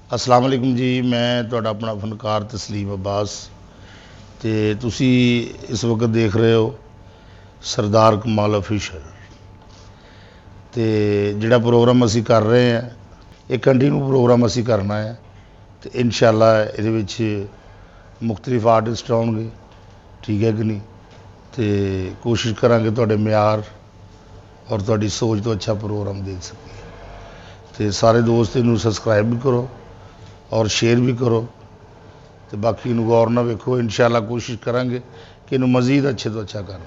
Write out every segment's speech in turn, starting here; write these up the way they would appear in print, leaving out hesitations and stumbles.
अस्सलाम वालेकुम जी। मैं ਤੁਹਾਡਾ ਆਪਣਾ ਫਨਕਾਰ ਤਸਲੀਮ ਅब्बास ਤੇ ਤੁਸੀਂ ਇਸ ਵਕਤ ਦੇਖ ਰਹੇ ਹੋ ਸਰਦਾਰ ਕਮਾਲ ਆਫੀਸ਼ੀਅਲ ਤੇ ਜਿਹੜਾ ਪ੍ਰੋਗਰਾਮ ਅਸੀਂ ਕਰ ਰਹੇ ਹਾਂ ਇਹ ਕੰਟੀਨਿਊ ਪ੍ਰੋਗਰਾਮ ਅਸੀਂ ਕਰਨਾ ਹੈ ਤੇ ਇਨਸ਼ਾਅੱਲਾ ਇਹਦੇ ਵਿੱਚ ਮੁxtਲਿਫ ਆਰਟਿਸਟ ਆਉਣਗੇ, ਠੀਕ ਹੈ ਕਿ ਨਹੀਂ, ਤੇ ਕੋਸ਼ਿਸ਼ ਕਰਾਂਗੇ ਤੁਹਾਡੇ ਮਿਆਰ ਔਰ ਤੁਹਾਡੀ ਸੋਚ ਤੋਂ ਅੱਛਾ ਪ੍ਰੋਗਰਾਮ ਦੇਖ ਸਕੀਏ। ਤੇ ਸਾਰੇ ਦੋਸਤ ਇਹਨੂੰ ਸਬਸਕ੍ਰਾਈਬ ਵੀ ਕਰੋ और शेयर भी करो तो बाकी गौर ना वेखो। इंशाल्लाह कोशिश करांगे कि इनू मज़ीद अच्छे तो अच्छा करें।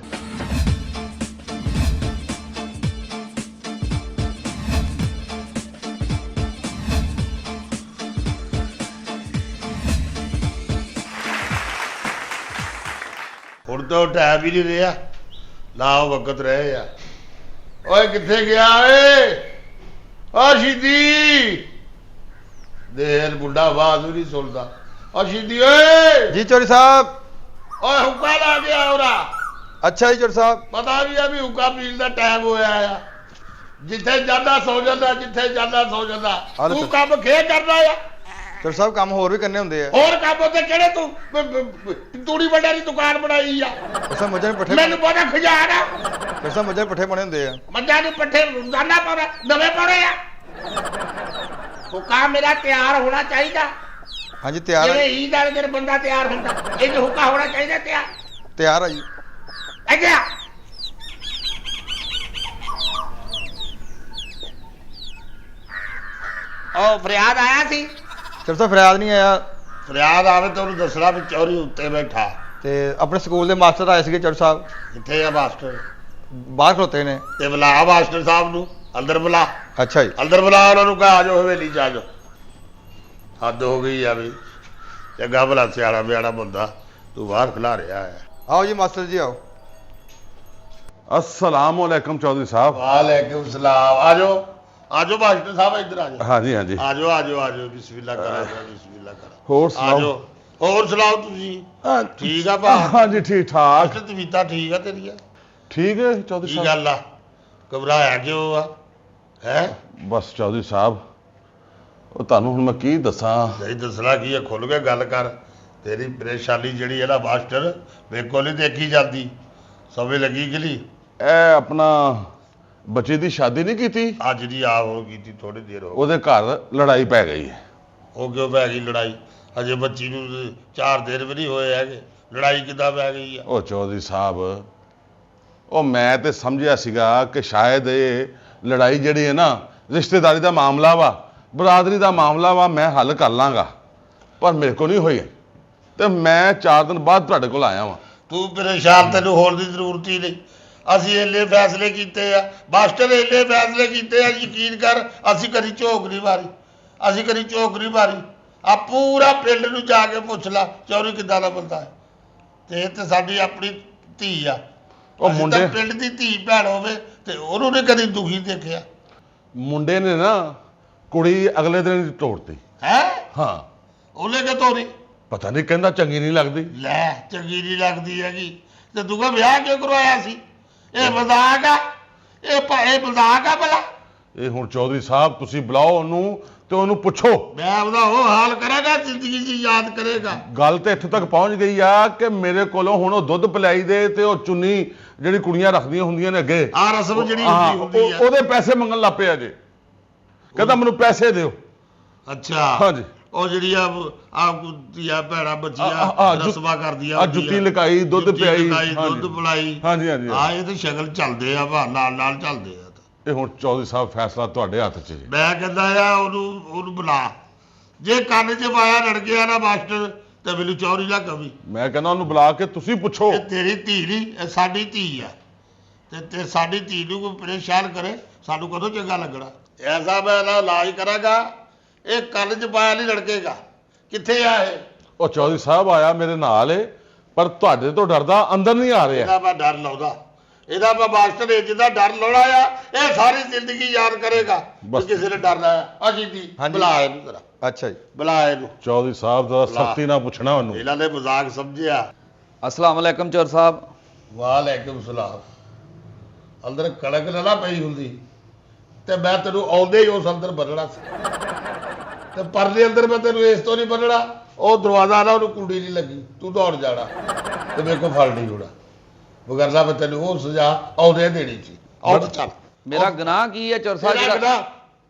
हुण तो टाइम ही नहीं रहा, ना वक्त रहे यार। ओए किथे गया ओ शीदी देर बुढ़ा आवाज भी नहीं सुनता। अशीदी जी चोरी साहब। ओए हुक्का ला गया होरा। अच्छा जी चोरी साहब। पता भी है भी हुक्का पीन का टाइम होया है। जिथे जाना सो जाता, जिथे जाना सो जाता। तू काम खे करना है चोरी साहब, काम होर भी करने होंदे हैं। और काम होते केड़े तू तूड़ी बड़ा दी दुकान बनाई आ। ऐसा मजे में पट्ठे मैनू पता खजाना। ऐसा मजे में पट्ठे बने होंदे हैं। मजा नु पट्ठे रोजाना पावे नवे पावे आ। हुक्का मेरा तैयार होना चाहिए। हाँ जी तैयार है। ईद वाले दिन बंदा तैयार होता, ये हुक्का होना चाहिए तैयार। तैयार है जी। अच्छा ओ फरियाद आया सी। चोरी साहब फरियाद नहीं आया। फरियाद आवे तो उन्हें दसना भी चोरी उत्ते बैठा ते अपने स्कूल के मास्टर आए थे चोरी साहब। किथे है मास्टर? बाहर खलोते ने। ते बुला मास्टर साहब नू अंदर बुला। अच्छा जी। अंदर बुला उन्होंने कहा आ जाओ हवेली च आ जाओ। हद हो गई है भी चंगा भला सियाना ब्याना बंदा तू बाहर खिला रहा है। आओ जी मास्टर जी आओ। अस्सलाम वालेकुम चौधरी साहब। वालेकुम सलाम। आ जाओ मास्टर साहब इधर आ जाओ। हाँ जी हाँ जी। आ जाओ बिस्मिल्लाह करा बिस्मिल्लाह करा। होर सुनाओ। और सुनाओ तुसी ठीक है भा? हाँ जी ठीक ठाक। तबीयत ठीक है तेरी? ठीक है चौधरी की साहब। गल आ घबराया क्यों आ है? बस चौधरी साहब ਉਹ ਤੁਹਾਨੂੰ ਹੁਣ ਮੈਂ ਕੀ ਦੱਸਾਂ। नहीं दसना की है, खुल के गल कर। तेरी परेशानी जी है ना मास्टर मेरे को नहीं देखी जाती, समझ लगी कि नहीं? ਇਹ ਆਪਣਾ ਬੱਚੇ ਦੀ ਸ਼ਾਦੀ ਨਹੀਂ ਕੀਤੀ, अज नहीं आ हो की थोड़ी देर हो ਉਹਦੇ ਘਰ ਲੜਾਈ ਪੈ ਗਈ ਹੈ। हो क्यों पै गई लड़ाई? अजे बच्ची नू 4 दिन भी नहीं होए है, लड़ाई किदा पै गई है? ਉਹ ਚੌਧਰੀ ਸਾਹਿਬ ਉਹ ਮੈਂ ਤੇ ਸਮਝਿਆ ਸੀਗਾ ਕਿ ਸ਼ਾਇਦ ਇਹ ਲੜਾਈ ਜਿਹੜੀ ਹੈ ਨਾ ਰਿਸ਼ਤੇਦਾਰੀ ਦਾ ਮਾਮਲਾ ਵਾ, ਬਰਾਦਰੀ ਦਾ ਮਾਮਲਾ ਵਾ, ਮੈਂ ਹੱਲ ਕਰ ਲਾਂਗਾ, ਪਰ ਮੇਰੇ ਕੋਲ ਨਹੀਂ ਹੋਈ ਤੇ ਮੈਂ 4 ਦਿਨ ਬਾਅਦ ਤੁਹਾਡੇ ਕੋਲ ਆਇਆ ਵਾਂ। तू परेशान, तेन होर की जरूरत ही नहीं। ਅਸੀਂ ਇੰਨੇ ਫੈਸਲੇ ਕੀਤੇ ਆ ਮਾਸਟਰ, ਇੰਨੇ ਫੈਸਲੇ ਕੀਤੇ ਆ, ਯਕੀਨ ਕਰ ਅਸੀਂ ਕਦੀ ਝੋਕ ਨਹੀਂ ਮਾਰੀ। ਆ ਪੂਰਾ ਪਿੰਡ ਨੂੰ ਜਾ ਕੇ ਪੁੱਛ ਲਾ ਚੌਰੀ ਕਿੱਦਾਂ ਦਾ ਬੰਦਾ ਹੈ। ਤੇ ਇਹ ਤੇ ਸਾਡੀ ਆਪਣੀ ਧੀ ਆ। ਉਹ ਅਸੀਂ ਮੁੰਡੇ ਤਾਂ ਪਿੰਡ ਦੀ ਧੀ ਭੈਣ ਹੋਵੇ ਤੇ ਉਹਨੂੰ ਨੇ ਕਦੀ ਦੁਖੀ ਦੇਖਿਆ ਮੁੰਡੇ ਨੇ ਨਾ ਕੁੜੀ ਅਗਲੇ ਦਿਨ ਹੀ ਤੋੜਤੀ। ਹੈ? ਹਾਂ ਉਹਨੇ ਕਿ ਤੋਰੀ? ਪਤਾ ਨਹੀਂ, ਕਹਿੰਦਾ ਚੰਗੀ ਨਹੀਂ ਲੱਗਦੀ। ਲੈ ਚੰਗੀ ਨਹੀਂ ਲੱਗਦੀ ਹੈਗੀ ਤੇ ਤੂੰ ਕਹ ਵਿਆਹ ਕਿਉਂ ਕਰਵਾਇਆ ਸੀ? ਇਹ ਮਜ਼ਾਕ ਆ, ਇਹ ਮਜ਼ਾਕ ਆ ਭਲਾ। ਇਹ ਹੁਣ ਚੌਧਰੀ ਸਾਹਿਬ ਤੁਸੀਂ ਬੁਲਾਓ ਉਹਨੂੰ ਤੇ ਉਹਨੂੰ ਪੁੱਛੋ। ਮੈਂ ਉਹਦਾ ਉਹ ਹਾਲ ਕਰਾਂਗਾ ਜ਼ਿੰਦਗੀ 'ਚ ਯਾਦ ਕਰੇਗਾ। ਗੱਲ ਤੇ ਇੱਥੋਂ ਤੱਕ ਪਹੁੰਚ ਗਈ ਆ ਕਿ ਮੇਰੇ ਕੋਲੋਂ ਹੁਣ ਉਹ ਦੁੱਧ ਪਿਲਾਈ ਦੇ ਤੇ ਉਹ ਚੁੰਨੀ ਜਿਹੜੀ ਕੁੜੀਆਂ ਰੱਖਦੀਆਂ ਹੁੰਦੀਆਂ ਨੇ ਅੱਗੇ, ਆ ਰਸਮ ਜਿਹੜੀ ਹੁੰਦੀ ਆ ਉਹਦੇ ਪੈਸੇ ਮੰਗਣ ਲੱਗ ਪਿਆ ਜੇ। ਕਹਿੰਦਾ ਮੈਨੂੰ ਪੈਸੇ ਦਿਓ। ਅੱਛਾ ਹਾਂਜੀ। ਉਹ ਜਿਹੜੀ ਆ ਧੀਆ ਭੈਣਾਂ ਬੱਚੀਆਂ ਰਸਮਾਂ ਕਰਦੀਆਂ, ਜੁੱਤੀ ਲਕਾਈ, ਦੁੱਧ ਪਿਆਈ, ਦੁੱਧ ਪਿਲਾਈ। ਹਾਂਜੀ ਹਾਂਜੀ। ਆ ਇਹ ਤੇ ਸ਼ਗਲ ਚੱਲਦੇ ਆ, ਨਾਲ ਚੱਲਦੇ ਆ। ਇਹ ਹੁਣ ਚੌਧਰੀ ਸਾਹਿਬ ਫੈਸਲਾ ਤੁਹਾਡੇ ਹੱਥ 'ਚ ਹੈ। ਮੈਂ ਕਹਿੰਦਾ ਆ ਉਹਨੂੰ ਬੁਲਾ। ਜੇ ਕੰਨ 'ਚ ਪਾਇਆ ਲੜ ਗਿਆ ਨਾ ਮਾਸਟਰ ਤੇ ਮੈਨੂੰ ਚੌਰੀ ਨਾ ਕਵੀ। ਮੈਂ ਕਹਿੰਦਾ ਉਹਨੂੰ ਬੁਲਾ ਕੇ ਤੁਸੀਂ ਪੁੱਛੋ। ਇਹ ਤੇਰੀ ਧੀ ਨਹੀਂ, ਇਹ ਸਾਡੀ ਧੀ ਆ ਤੇ ਸਾਡੀ ਧੀ ਨੂੰ ਕੋਈ ਪਰੇਸ਼ਾਨ ਕਰੇ ਸਾਨੂੰ ਕਦੋਂ ਚੰਗਾ ਲੱਗਣਾ। ਐਸਾ ਮੈਂ ਇਹਦਾ ਇਲਾਜ ਕਰਾਂਗਾ। ਇਹ ਕੰਨ 'ਚ ਪਾਇਆ ਨਹੀਂ ਲੜਕੇਗਾ। ਕਿੱਥੇ ਆ ਇਹ? ਉਹ ਚੌਧਰੀ ਸਾਹਿਬ ਆਇਆ ਮੇਰੇ ਨਾਲ ਏ, ਪਰ ਤੁਹਾਡੇ ਤੋਂ ਡਰਦਾ ਅੰਦਰ ਨਹੀਂ ਆ ਰਿਹਾ। ਇਹਦਾ ਮੈਂ ਡਰ ਲਾਉਂਦਾ, ਇਹਦਾ ਮੈਂ ਮਾਸਟਰ ਇਹ ਜਿਹਦਾ ਡਰ ਲਾਉਣਾ ਆ ਇਹ ਸਾਰੀ ਜ਼ਿੰਦਗੀ ਯਾਦ ਕਰੇਗਾ ਕਿ ਕਿਸੇ ਨੇ ਡਰਨਾ ਆ। ਅਸੀਂ ਦੀ ਬੁਲਾ ਇਹਨੂੰ ਜ਼ਰਾ। अच्छा जी। ਬੁਲਾ ਇਹਨੂੰ। ਚੌਧਰੀ ਸਾਹਿਬ ਦਾ ਸਖਤੀ ਨਾਲ ਪੁੱਛਣਾ ਉਹਨੂੰ। ਇਹਨਾਂ ਨੇ ਮਜ਼ਾਕ ਸਮਝਿਆ। अस्सलाम वालेकुम चोर साहब। ਵਾਲੇਕੁਮ ਸਲਾਮ। ਅੰਦਰ ਕੜਕ ਨਾ ਪਈ ਹੁੰਦੀ ਤੇ ਮੈਂ ਤੈਨੂੰ ਆਉਂਦੇ ਹੀ ਉਸ ਅੰਦਰ ਬੰਨਣਾ ਸੀ ਤੇ ਪਰਲੇ ਅੰਦਰ ਮੈਂ ਤੈਨੂੰ ਇਸ ਤੋਂ ਨਹੀਂ ਬੰਨਣਾ, ਉਹ ਦਰਵਾਜ਼ਾ ਨਾ ਉਹਨੂੰ ਕੁੰਡੀ ਨਹੀਂ ਲੱਗੀ, ਤੂੰ ਦੌੜ ਜਾਣਾ ਤੇ ਮੇਰੇ ਕੋਲ ਫੜ ਨਹੀਂ ਹੋਣਾ, ਵਗਰਨਾ ਮੈਂ ਤੈਨੂੰ ਉਹ ਸਜ਼ਾ ਆਉਂਦੇ ਦੇਣੀ ਸੀ। ਆਉਂ ਚੱਲ। ਮੇਰਾ ਗੁਨਾਹ ਕੀ ਹੈ ਚੋਰ ਸਾਹਿਬ ਮੇਰਾ ਜਿਹੜਾ ਗੁਨਾਹ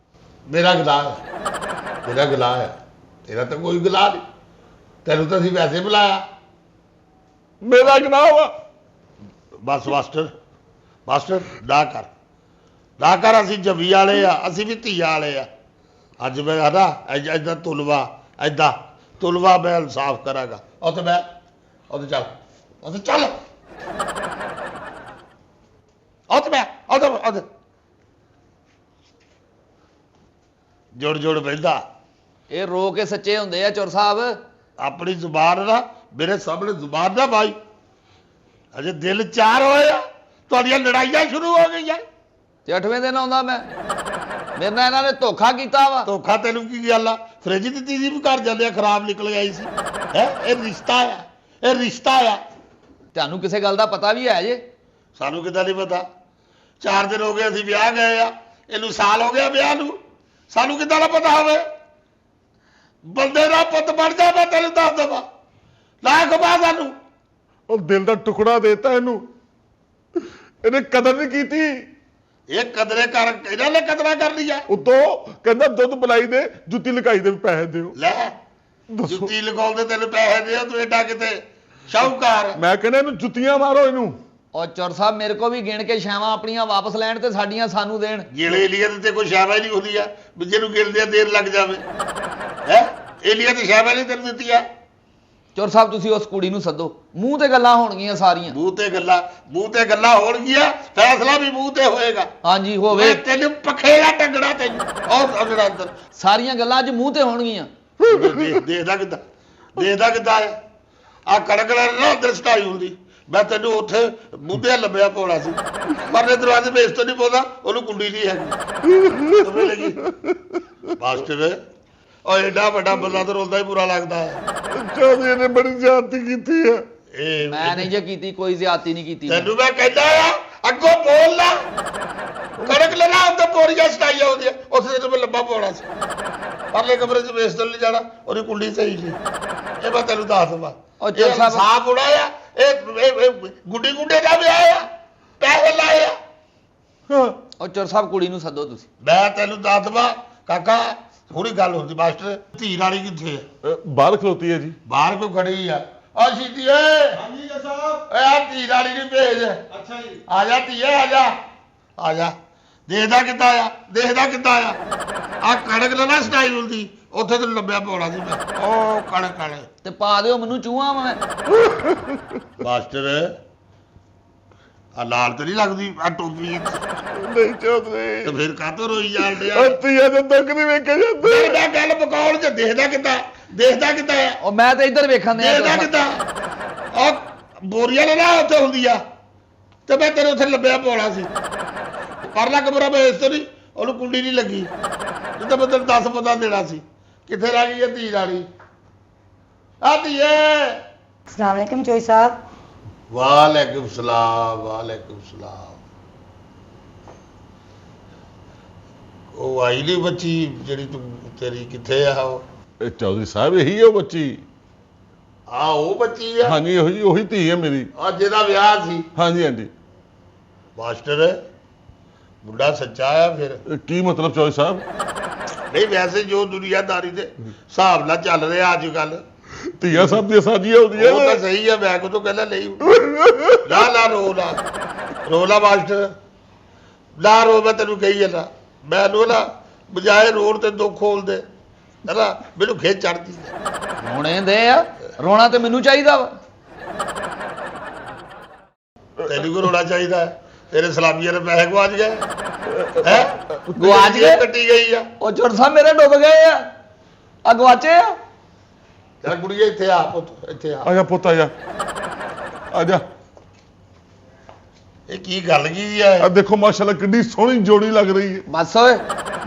ਮੇਰਾ ਗੁਨਾਹ ਹੈ, ਤੇਰਾ ਗੁਨਾਹ ਹੈ, ਤੇਰਾ ਤਾਂ ਕੋਈ ਗੁਨਾਹ ਨਹੀਂ, ਤੈਨੂੰ ਤਾਂ ਅਸੀਂ ਵੈਸੇ ਬੁਲਾਇਆ। ਮੇਰਾ ਗੁਨਾਹ ਵਾ। ਬਸ ਮਾਸਟਰ ਨਾ ਕਰ ਅਸੀਂ ਜੱਵੀ ਵਾਲੇ ਆ, ਅਸੀਂ ਵੀ ਧੀਆਂ ਵਾਲੇ ਆ। ਅੱਜ ਮੈਂ ਹਨਾ ਏਦਾਂ ਤੁਲਵਾ ਮੈਂ ਇਨਸਾਫ ਕਰਾਂਗਾ। ਉੱਥੇ ਚੱਲ ਉੱਥੇ ਜੋੜ ਬਹਿੰਦਾ। ਇਹ ਰੋ ਕੇ ਸੱਚੇ ਹੁੰਦੇ ਆ ਚੋਰ ਸਾਹਿਬ। ਆਪਣੀ ਜ਼ੁਬਾਨ ਨਾ ਮੇਰੇ ਸਾਹਮਣੇ ਜ਼ੁਬਾਨ ਨਾ ਭਾਈ, ਅਜੇ ਦਿਲ ਚਾਰ ਹੋਏ ਆ, ਤੁਹਾਡੀਆਂ ਲੜਾਈਆਂ ਸ਼ੁਰੂ ਹੋ ਗਈਆਂ। ਤੇ 8ਵੇਂ ਦਿਨ ਆਉਂਦਾ ਮੈਂ, ਮੇਰੇ ਨਾਲ ਇਹਨਾਂ ਨੇ ਧੋਖਾ ਕੀਤਾ ਵਾ। ਧੋਖਾ ਤੈਨੂੰ ਕੀ ਗੱਲ ਆ? ਫਰਿੱਜ ਦੀ ਚੀਜ਼ ਵੀ ਘਰ ਜਾਂਦੇ ਆ ਖਰਾਬ ਨਿਕਲ ਗਈ ਸੀ। ਇਹ ਰਿਸ਼ਤਾ ਆ। ਤੁਹਾਨੂੰ ਕਿਸੇ ਗੱਲ ਦਾ ਪਤਾ ਵੀ ਹੈ ਜੇ? ਸਾਨੂੰ ਕਿੱਦਾਂ ਨਹੀਂ ਪਤਾ? 4 ਦਿਨ ਹੋ ਗਏ ਅਸੀਂ ਵਿਆਹ ਗਏ ਆ, ਇਹਨੂੰ ਸਾਲ ਹੋ ਗਿਆ ਵਿਆਹ ਨੂੰ, ਸਾਨੂੰ ਕਿੱਦਾਂ ਦਾ ਪਤਾ ਹੋਵੇ? ਬੰਦੇ ਦਾ ਪੁੱਤ ਬਣ ਜਾ, ਮੈਂ ਤੈਨੂੰ ਦੱਸ ਦੇਵਾਂ। ਨਾ ਖਬਾ ਸਾਨੂੰ। ਉਹ ਦਿਲ ਦਾ ਟੁਕੜਾ ਦੇਤਾ ਇਹਨੂੰ, ਇਹਨੇ ਕਦਰ ਨਹੀਂ ਕੀਤੀ। ਇਹ ਕਦਰੇ ਕਰ, ਇਹਨਾਂ ਨੇ ਕਦਰਾਂ ਕਰ ਲਿਆ। ਉਤੋਂ ਕਹਿੰਦਾ ਦੁੱਧ ਬੁਲਾਈ ਦੇ, ਜੁੱਤੀ ਲੁਕਾਈ ਦੇ ਵੀ ਪੈਸੇ ਦਿਓ। ਲੈ ਜੁੱਤੀ ਲਗਾਉਂਦੇ ਤੈਨੂੰ ਪੈਸੇ ਦਿਓ, ਤੂੰ ਏਡਾ ਕਿਤੇ ਸ਼ਾਹੂਕਾਰ। ਮੈਂ ਕਹਿੰਦਾ ਇਹਨੂੰ ਜੁੱਤੀਆਂ ਮਾਰੋ ਇਹਨੂੰ। ਔਰ ਚੋਰ ਸਾਹਿਬ ਮੇਰੇ ਕੋ ਵੀ ਗਿਣ ਕੇ ਛਾਵਾਂ ਆਪਣੀਆਂ ਵਾਪਸ ਲੈਣ ਤੇ ਸਾਡੀਆਂ ਸਾਨੂੰ ਦੇਣ। ਗਿਲੇ ਏਲੀਆ ਤੇ ਕੋਈ ਸ਼ਾਵਾ ਹੀ ਨਹੀਂ ਹੁੰਦੀ ਆ ਵੀ ਜਿਹਨੂੰ ਗਿਲਦੇ ਦੇਰ ਲੱਗ ਜਾਵੇ। ਹੈ ਏਲੀਆ ਤੇ ਸ਼ਾਵਾ ਨਹੀਂ ਤੈਨੂੰ ਦਿੱਤੀ ਆ। ਚੋਰ ਸਾਹਿਬ ਤੁਸੀਂ ਉਸ ਕੁੜੀ ਨੂੰ ਸੱਦੋ, ਮੂੰਹ ਤੇ ਗੱਲਾਂ ਹੋਣਗੀਆਂ ਸਾਰੀਆਂ। ਮੂੰਹ ਤੇ ਗੱਲਾਂ ਹੋਣਗੀਆਂ, ਫੈਸਲਾ ਵੀ ਮੂੰਹ ਤੇ ਹੋਏਗਾ। ਹਾਂਜੀ ਹੋਵੇ। ਤੈਨੂੰ ਪਖੇੜਾ ਟੰਗੜਾ ਤੈਨੂੰ ਉਹ ਅਗੜਾ ਅੰਦਰ ਸਾਰੀਆਂ ਗੱਲਾਂ ਅੱਜ ਮੂੰਹ ਤੇ ਹੋਣਗੀਆਂ। ਦੇਖਦਾ ਕਿੱਦਾਂ ਆ ਕੜਕ ਲੈ ਨਾ ਅੰਦਰ ਸਟਾਈ ਹੁੰਦੀ। ਮੈਂ ਤੈਨੂੰ ਉੱਥੇ ਮੂੰਹ ਲੱਭਿਆ ਪਾਉਣਾ ਸੀ, ਪਰਲੇ ਦਰਵਾਜ਼ੇ ਵੇਚ ਤੋਂ ਨਹੀਂ ਪਾਉਂਦਾ, ਉਹਨੂੰ ਕੁੰਡੀ ਨਹੀਂ ਹੈਗੀ। ਮਾਸਟਰ ਉਹ ਏਡਾ ਵੱਡਾ ਬੰਦਾ ਤਾਂ ਰੋਂਦਾ ਹੀ ਬੁਰਾ ਲੱਗਦਾ ਹੈ। ਚੌਧਰੀ ਨੇ ਬੜੀ ਜ਼ਿਆਦਤੀ ਕੀਤੀ ਹੈ। ਇਹ ਮੈਂ ਨਹੀਂ ਜੇ ਕੀਤੀ, ਕੋਈ ਜ਼ਿਆਦਤੀ ਨਹੀਂ ਕੀਤੀ। ਤੈਨੂੰ ਮੈਂ ਕਹਿੰਦਾ ਆ ਅੱਗੋਂ ਬੋਲ ਨਾ। ਕੜਕ ਲੈਣਾ ਉੱਤੇ ਪੋਰੀਆਂ ਸਟਾਈਆਂ ਹੁੰਦੀਆਂ, ਉੱਥੇ ਤੈਨੂੰ ਮੈਂ ਲੱਭਾ ਪਾਉਣਾ ਸੀ, ਪਰਲੇ ਕਮਰੇ 'ਚ ਵੇਚ ਤੋਂ ਨਹੀਂ ਜਾਣਾ, ਉਹਦੀ ਕੁੰਡੀ ਸਹੀ ਸੀ। ਇਹ ਮੈਂ ਤੈਨੂੰ ਦੱਸ ਦਵਾਂ। ਉਹ ਚੋਰ ਸਾਹਿਬ ਸਾਫ ਉੜਾ ਆ, ਇਹ ਗੁੱਡੇ ਦਾ ਵਿਆਹ ਆ, ਪੈਸੇ ਲਾਏ ਆ। ਉਹ ਚੋਰ ਸਾਹਿਬ ਕੁੜੀ ਨੂੰ ਸੱਦੋ ਤੁਸੀਂ। ਮੈਂ ਤੈਨੂੰ ਦੱਸ ਦਵਾਂ ਕਾਕਾ, ਥੋੜੀ ਗੱਲ ਹੁੰਦੀ। ਮਾਸਟਰ ਧੀ ਰਾਣੀ ਕਿੱਥੇ ਆ? ਬਾਹਰ ਖਲੋਤੀ ਹੈ ਜੀ। ਬਾਹਰ ਕਿਉਂ ਖੜੀ ਆ? ਆ ਸ਼ੀਤੀ ਏ। ਹਾਂਜੀ ਸਾਹਿਬ। ਓਏ ਆ ਧੀ ਰਾਣੀ ਨੂੰ ਭੇਜ। ਅੱਛਾ ਜੀ। ਆ ਜਾ ਧੀਏ, ਆ ਜਾ। ਦੇਖਦਾ ਕਿੱਦਾਂ ਆ ਆ ਕਣਕ ਨਾ ਸਟਾਈ ਹੁੰਦੀ, ਉੱਥੇ ਤੈਨੂੰ ਲੱਭਿਆ ਪਾਉਣਾ ਸੀ ਮੈਂ। ਉਹ ਕਣਕ ਵਾਲੇ ਤੇ ਪਾ ਦਿਓ ਮੈਨੂੰ ਚੂਹਾ ਮੈਂ। ਮਾਸਟਰ ਆ ਲਾਲ ਤੇ ਨਹੀਂ ਲੱਗਦੀ ਆ ਟੋਪੀ? ਨਹੀਂ ਚੌਧਰੀ। ਤੇ ਫਿਰ ਕਾਹਤੋਂ ਰੋਈ ਜਾਂਦੇ ਆ? ਉਹ ਧੀਆਂ ਦੇ ਦੁੱਖ ਨਹੀਂ ਵੇਖੇ ਜਾਂਦੇ। ਦੇਖਦਾ ਗੱਲ ਪਕਾਉਣ ਚ ਦੇਖਦਾ ਕਿੱਦਾਂ ਆ? ਉਹ ਮੈਂ ਤਾਂ ਇੱਧਰ ਵੇਖਣ ਦੇ ਦੇਖਦਾ ਕਿੱਦਾਂ? ਉਹ ਬੋਰੀਆਂ ਨਾ ਉੱਥੇ ਹੁੰਦੀ ਆ, ਤੇ ਮੈਂ ਤੈਨੂੰ ਉੱਥੇ ਲੱਭਿਆ ਪਾਉਣਾ ਸੀ। ਪਰਲਾ ਕਮਰਾ ਮੈਂ ਇਸ ਤੋਂ ਨਹੀਂ, ਉਹਨੂੰ ਕੁੰਡੀ ਨਹੀਂ ਲੱਗੀ, ਜਿੱਦਾਂ ਮੈਂ ਤੈਨੂੰ 10 ਪਤਾ ਦੇਣਾ ਸੀ। ਕਿੱਥੇ ਰਹਿ ਗਈ ਇਹ ਧੀ ਰਾਣੀ? ਆ ਧੀਏ। अस्सलाम वालेकुम चोई साहब। ਵਾਲੇਕੁਮ ਸਲਾਮ। ਉਹ ਆਈ ਨਹੀਂ ਬੱਚੀ ਜਿਹੜੀ ਤੇਰੀ, ਕਿੱਥੇ ਆ ਉਹ? ਇਹ ਚੌਧਰੀ ਸਾਹਿਬ ਇਹੀ ਹੈ ਉਹ ਬੱਚੀ। ਆ ਉਹ ਬੱਚੀ ਆ? ਹਾਂਜੀ ਉਹੀ ਧੀ ਹੈ ਮੇਰੀ। ਆ ਜਿਹਦਾ ਵਿਆਹ ਸੀ? ਹਾਂਜੀ। ਮਾਸਟਰ ਮੁੰਡਾ ਸੱਚਾ ਆ ਫਿਰ? ਕੀ ਮਤਲਬ ਚੌਧਰੀ ਸਾਹਿਬ? ਨਹੀਂ ਵੈਸੇ ਜੋ ਦੁਨੀਆਦਾਰੀ ਦੇ ਹਿਸਾਬ ਨਾਲ ਚੱਲ ਰਿਹਾ ਅੱਜ ਕੱਲ, ਧੀਆਂ ਸਭ ਦੀਆਂ ਸਾਜੀਆਂ ਹੁੰਦੀਆਂ ਉਹ ਤਾਂ ਨੇ। ਸਹੀ ਆ। ਮੈਂ ਕਦੋਂ ਕਹਿੰਦਾ ਨਹੀਂ। ਨਾ ਰੋਲਾ ਮਾਸਟਰ, ਨਾ ਰੋ। ਮੈਂ ਤੈਨੂੰ ਕਹੀ ਜਾਂਦਾ, ਮੈਨੂੰ ਨਾ ਬਜਾਏ ਰੋਣ ਤੇ ਦੁੱਖ ਖੋਲਦੇ ਨਾ, ਮੈਨੂੰ ਖੇਚ ਚੜਦੀ। ਰੋਣੇ ਦੇ ਆ, ਰੋਣਾ ਤੇ ਮੈਨੂੰ ਚਾਹੀਦਾ ਵਾ। ਤੈਨੂੰ ਕੋ ਰੋਣਾ ਚਾਹੀਦਾ? ਤੇਰੇ ਸਲਾਮੀਆਂ ਦੇ ਪੈਸੇ ਗਵਾਚ ਗਏ ਹੈ? ਗਵਾਚ ਗਏ? ਕੱਟੀ ਗਈ ਆ। ਉਹ ਚੋਰ ਸਾਹਿਬ ਮੇਰੇ ਡੁੱਬ ਗਏ ਆ ਗਵਾਚੇ ਆ। ਚੱਲ ਕੁੜੀਏ ਇੱਥੇ ਆ, ਪੁੱਤ ਇੱਥੇ ਆ। ਆ ਜਾ ਪੁੱਤ, ਆ ਜਾ। ਇਹ ਕੀ ਗੱਲ ਕੀ ਆ? ਆ ਦੇਖੋ ਮਾਸ਼ਾਅੱਲਾ ਕਿੰਨੀ ਸੋਹਣੀ ਜੋੜੀ ਲੱਗ ਰਹੀ ਹੈ। ਬਸ ਓਏ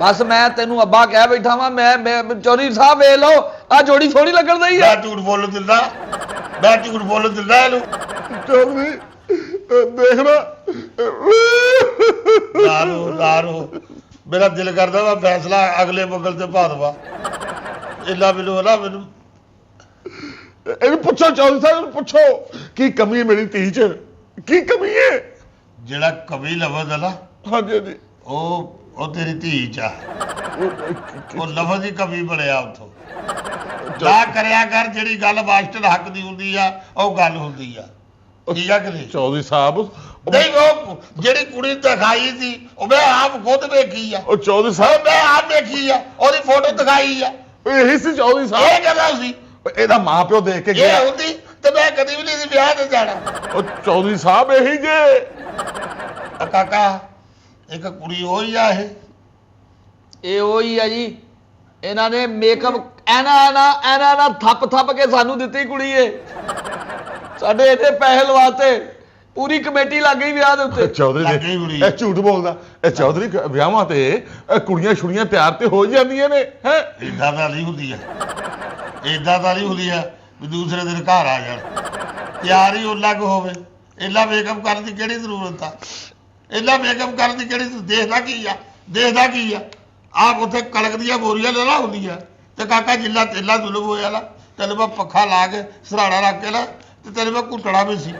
ਬਸ, ਮੈਂ ਤੈਨੂੰ ਅੱਬਾ ਕਹਿ ਬੈਠਾ ਵਾਂ। ਮੈਂ ਚੌਧਰੀ ਸਾਹਿਬ ਵੇਖ ਲਓ, ਆ ਜੋੜੀ ਸੋਹਣੀ ਲੱਗਣ ਦਈ ਆ। ਮੈਂ ਝੂਠ ਬੋਲਣ ਦਿੰਦਾ ਇਹਨੂੰ? ਚੌਧਰੀ ਦੇਖਣਾ। ਨਾ ਰੋ। ਮੇਰਾ ਦਿਲ ਕਰਦਾ ਵਾ ਫੈਸਲਾ ਅਗਲੇ ਮੰਗਲ ਤੇ ਪਾ ਦਵਾ। ਇਹਲਾ ਮੈਨੂੰ ਨਾ ਮੈਨੂੰ ਇਹਨੂੰ ਪੁੱਛੋ ਚੌਧਰੀ ਸਾਹਿਬ ਨੂੰ ਪੁੱਛੋ ਕੀ ਕਮੀ ਹੈ ਮੇਰੀ ਧੀ 'ਚ ਕੀ ਕਮੀ ਹੈ ਜਿਹੜਾ ਕਵੀ ਲਫ਼ਜ਼ ਹੈ ਨਾ ਹਾਂਜੀ ਹਾਂਜੀ ਉਹ ਤੇਰੀ ਧੀ ਚ ਆ ਉਹ ਲਫ਼ਜ਼ ਹੀ ਕਵੀ ਬਣਿਆ ਉੱਥੋਂ ਨਾ ਕਰਿਆ ਕਰ ਜਿਹੜੀ ਗੱਲ ਮਾਸਟਰ ਹੱਕ ਦੀ ਹੁੰਦੀ ਆ ਉਹ ਗੱਲ ਹੁੰਦੀ ਆ ਠੀਕ ਆ ਕਿ ਨਹੀਂ ਚੌਧਰੀ ਸਾਹਿਬ ਨਹੀਂ ਉਹ ਜਿਹੜੀ ਕੁੜੀ ਦਿਖਾਈ ਸੀ ਉਹ ਮੈਂ ਆਪ ਖੁਦ ਵੇਖੀ ਆ ਉਹ ਚੌਧਰੀ ਸਾਹਿਬ ਮੈਂ ਆਪ ਵੇਖੀ ਆ ਉਹਦੀ ਫੋਟੋ ਦਿਖਾਈ ਆ ਇਹੀ ਸੀ ਚੌਧਰੀ ਇਹ ਸਾਹਿਬ ਕਹਿੰਦਾ ਸੀ ਇਹਦਾ ਮਾਂ ਪਿਓ ਦੇਖ ਕੇ ਇਹ ਗਿਆ ਹੁੰਦੀ ਤੇ ਮੈਂ ਕਦੀ ਵੀ ਨਹੀਂ ਸੀ ਵਿਆਹ ਤੇ ਜਾਣਾ ਉਹ ਚੌਧਰੀ ਸਾਹਿਬ ਇਹੀ ਜੇ ਆ ਕਾਕਾ ਇੱਕ ਕੁੜੀ ਹੋਈ ਆ ਇਹ ਉਹੀ ਆ ਜੀ ਇਹਨਾਂ ਨੇ ਮੇਕਅਪ ਐਨਾ ਥੱਪ ਕੇ ਸਾਨੂੰ ਦਿੱਤੀ ਕੁੜੀ ਇਹ ਸਾਡੇ ਇਹਦੇ ਪੈਸੇ ਲਵਾਤੇ ਪੂਰੀ ਕਮੇਟੀ ਲੱਗ ਗਈ ਵਿਆਹ ਦੇ ਉੱਤੇ ਚੌਧਰੀ ਲੱਗ ਗਈ ਕੁੜੀ। ਇਹ ਝੂਠ ਬੋਲਦਾ ਇਹ ਚੌਧਰੀ ਵਿਆਹਾਂ ਤੇ ਕੁੜੀਆਂ ਛੁੜੀਆਂ ਤਿਆਰ ਤੇ ਹੋ ਜਾਂਦੀਆਂ ਨੇ ਹੈ ਏਦਾਂ ਦਾ ਨਹੀਂ ਹੁੰਦੀ ਆ ਏਦਾਂ ਦਾ ਨਹੀਂ ਹੁੰਦੀ ਆ ਵੀ ਦੂਸਰੇ ਦਿਨ ਘਰ ਆ ਜਾਣ ਤਿਆਰ ਹੀ ਉਹ ਲੱਗ ਹੋਵੇ ਇਹਲਾ ਮੇਕਅਪ ਕਰਨ ਦੀ ਕਿਹੜੀ ਜ਼ਰੂਰਤ ਆ ਇਹਲਾ ਮੇਕਅਪ ਕਰਨ ਦੀ ਕਿਹੜੀ ਦੇਖਦਾ ਕੀ ਆ ਆਪ ਉੱਥੇ ਕਣਕ ਦੀਆਂ ਬੋਰੀਆਂ ਲੈ ਲਾ ਹੁੰਦੀਆਂ ਤੇ ਕਾਕਾ ਜਿੱਲਾ ਤੇਲਾ ਜ਼ੁਲਮ ਹੋਇਆ ਲਾ ਤੈਨੂੰ ਮੈਂ ਪੱਖਾ ਲਾ ਕੇ ਸਰਾੜਾ ਰੱਖ ਕੇ ਨਾ ਤੇ ਤੈਨੂੰ ਮੈਂ ਘੁੱਟਣਾ ਵੀ ਸੀ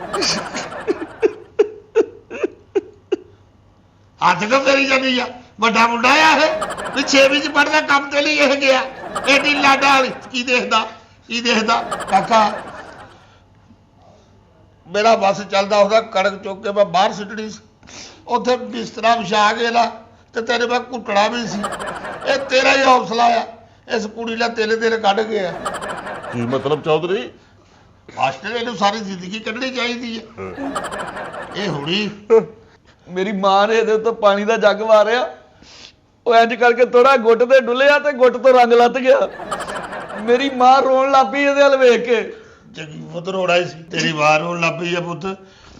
ਹੱਥ ਕਿਉਂ ਫੇਰੀ ਜਾਂਦੀ ਆ ਵੱਡਾ ਮੁੰਡਾ ਆ ਇਹ ਵੀ 6ਵੀਂ ਚ ਪੜਦਾ ਕੰਮ ਤੇ ਲਈ ਇਹ ਗਿਆ ਏਡੀ ਲਾਡਾ ਵਾਲੀ ਕੀ ਦੇਖਦਾ ਕਾਕਾ ਮੇਰਾ ਬੱਸ ਚੱਲਦਾ ਉਹਦਾ ਕਣਕ ਚੁੱਕ ਕੇ ਮੈਂ ਬਾਹਰ ਸਿੱਟਣੀ ਸੀ ਉੱਥੇ ਬਿਸਤਰਾ ਵਿਛਾ ਕੇ ਲਾ ਤੇ ਤੇਰੇ ਮੈਂ ਘੁੱਟਣਾ ਵੀ ਸੀ ਇਹ ਤੇਰਾ ਹੀ ਹੌਸਲਾ ਆ ਇਸ ਕੁੜੀ ਨੇ ਤੇਰੇ ਕੱਢ ਗਿਆ ਕੀ ਮਤਲਬ ਚੌਧਰੀ ਮਾਸਟਰ ਇਹਨੂੰ ਸਾਰੀ ਜ਼ਿੰਦਗੀ ਕੱਢਣੀ ਚਾਹੀਦੀ ਹੈ ਇਹ ਹੁਣੀ ਮੇਰੀ ਮਾਂ ਨੇ ਇਹਦੇ ਉੱਤੇ ਪਾਣੀ ਦਾ ਜੱਗ ਮਾਰਿਆ ਉਹ ਇੰਜ ਕਰਕੇ ਥੋੜਾ ਗੁੱਟ ਤੇ ਡੁੱਲਿਆ ਤੇ ਗੁੱਟ ਤੋਂ ਰੰਗ ਲੱਥ ਗਿਆ ਮੇਰੀ ਮਾਂ ਰੋਣ ਲੱਗ ਪਈ ਇਹਦੇ ਵੱਲ ਵੇਖ ਕੇ ਚੰਗੀ ਪੁੱਤ ਰੋਣਾ ਹੀ ਸੀ ਤੇਰੀ ਮਾਂ ਰੋਣ ਲੱਗ ਪਈ ਆ ਪੁੱਤ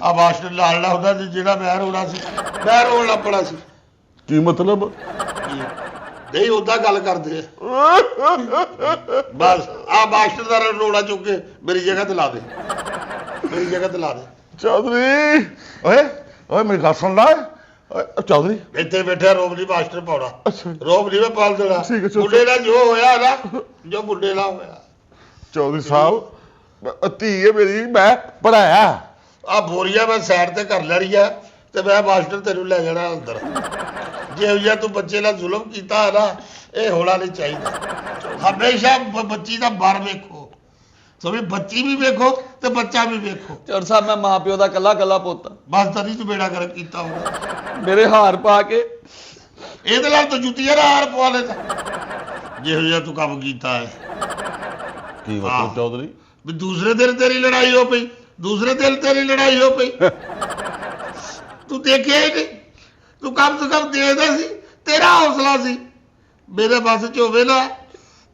ਆ ਮਾਸਟਰ ਲਾਲਣਾ ਹੁੰਦਾ ਤੇ ਜਿਹੜਾ ਮੈਂ ਰੋਣਾ ਸੀ ਮੈਂ ਰੋਣ ਲੱਪਣਾ ਸੀ ਕੀ ਮਤਲਬ ਨਹੀਂ ਉਦਾਂ ਗੱਲ ਕਰਦੇ ਆ ਬਸ ਆ ਮਾਸਟਰ ਦਾ ਰੋਣਾ ਚੁੱਕ ਕੇ ਮੇਰੀ ਜਗ੍ਹਾ ਤੇ ਲਾ ਦੇ ਚੌਧਰੀ ਓਏ ਮੇਰੀ ਗੱਲ ਸੁਣ ਲੈ ਓਏ ਚੌਧਰੀ ਇੱਥੇ ਬੈਠਿਆ ਰੋਬ ਨਹੀਂ ਮਾਸਟਰ ਪਾਉਣਾ ਅੱਛਾ ਰੋਬ ਨਹੀਂ ਮੈਂ ਪਾਲ ਦੇਣਾ ਠੀਕ ਹੈ, ਚਲੋ। ਮੁੰਡੇ ਨਾਲ ਜੋ ਹੋਇਆ ਨਾ ਜੋ ਮੁੰਡੇ ਨਾਲ ਹੋਇਆ ਚੌਧਰੀ ਸਾਹਿਬ ਧੀ ਹੈ ਮੇਰੀ ਮੈਂ ਪੜਾਇਆ ਆ ਬੋਰੀਆ ਮੈਂ ਸਾਈਡ ਤੇ ਕਰ ਲੈਣੀ ਆ ਤੇ ਮੈਂ ਮਾਸਟਰ ਤੈਨੂੰ ਲੈ ਜਾਣਾ ਅੰਦਰ ਜੇ ਜਿਹਾ ਤੂੰ ਬੱਚੇ ਨਾਲ ਜ਼ੁਲਮ ਕੀਤਾ ਹੈ ਨਾ ਇਹ ਹੋਣਾ ਨਹੀਂ ਚਾਹੀਦਾ ਹਮੇਸ਼ਾ ਬੱਚੀ ਦਾ ਬਰ ਵੇਖੋ ਸਭੀ ਬੱਚੀ ਵੀ ਵੇਖੋ ਤੇ ਬੱਚਾ ਵੀ ਵੇਖੋ ਚੌਰ ਸਾਹਿਬ ਮੈਂ ਮਾਂ ਪਿਓ ਦਾ ਕੱਲਾ ਪੁੱਤ ਬਸ ਤਰੀ ਤੂੰ ਬੇੜਾ ਕਰ ਕੀਤਾ ਹੋਣਾ ਮੇਰੇ ਹਾਰ ਪਾ ਕੇ ਇਹਦੇ ਨਾਲ ਤਾਂ ਜੁੱਤੀਆਂ ਦਾ ਹਾਰ ਪਵਾ ਲੈਂਦਾ ਜਿਹੋ ਜਿਹਾ ਤੂੰ ਕੰਮ ਕੀਤਾ ਹੈ ਕੀ ਹਾਂ। ਮਤਲਬ ਚੌਧਰੀ ਵੀ ਦੂਸਰੇ ਦਿਨ ਤੇਰੀ ਲੜਾਈ ਹੋ ਪਈ ਤੂੰ ਦੇਖਿਆ ਹੀ ਨਹੀਂ ਤੂੰ ਕਮ ਸੇ ਕਮ ਦੇਖਦਾ ਸੀ ਤੇਰਾ ਹੌਸਲਾ ਸੀ ਮੇਰੇ ਬੱਸ ਚ ਹੋਵੇ ਨਾ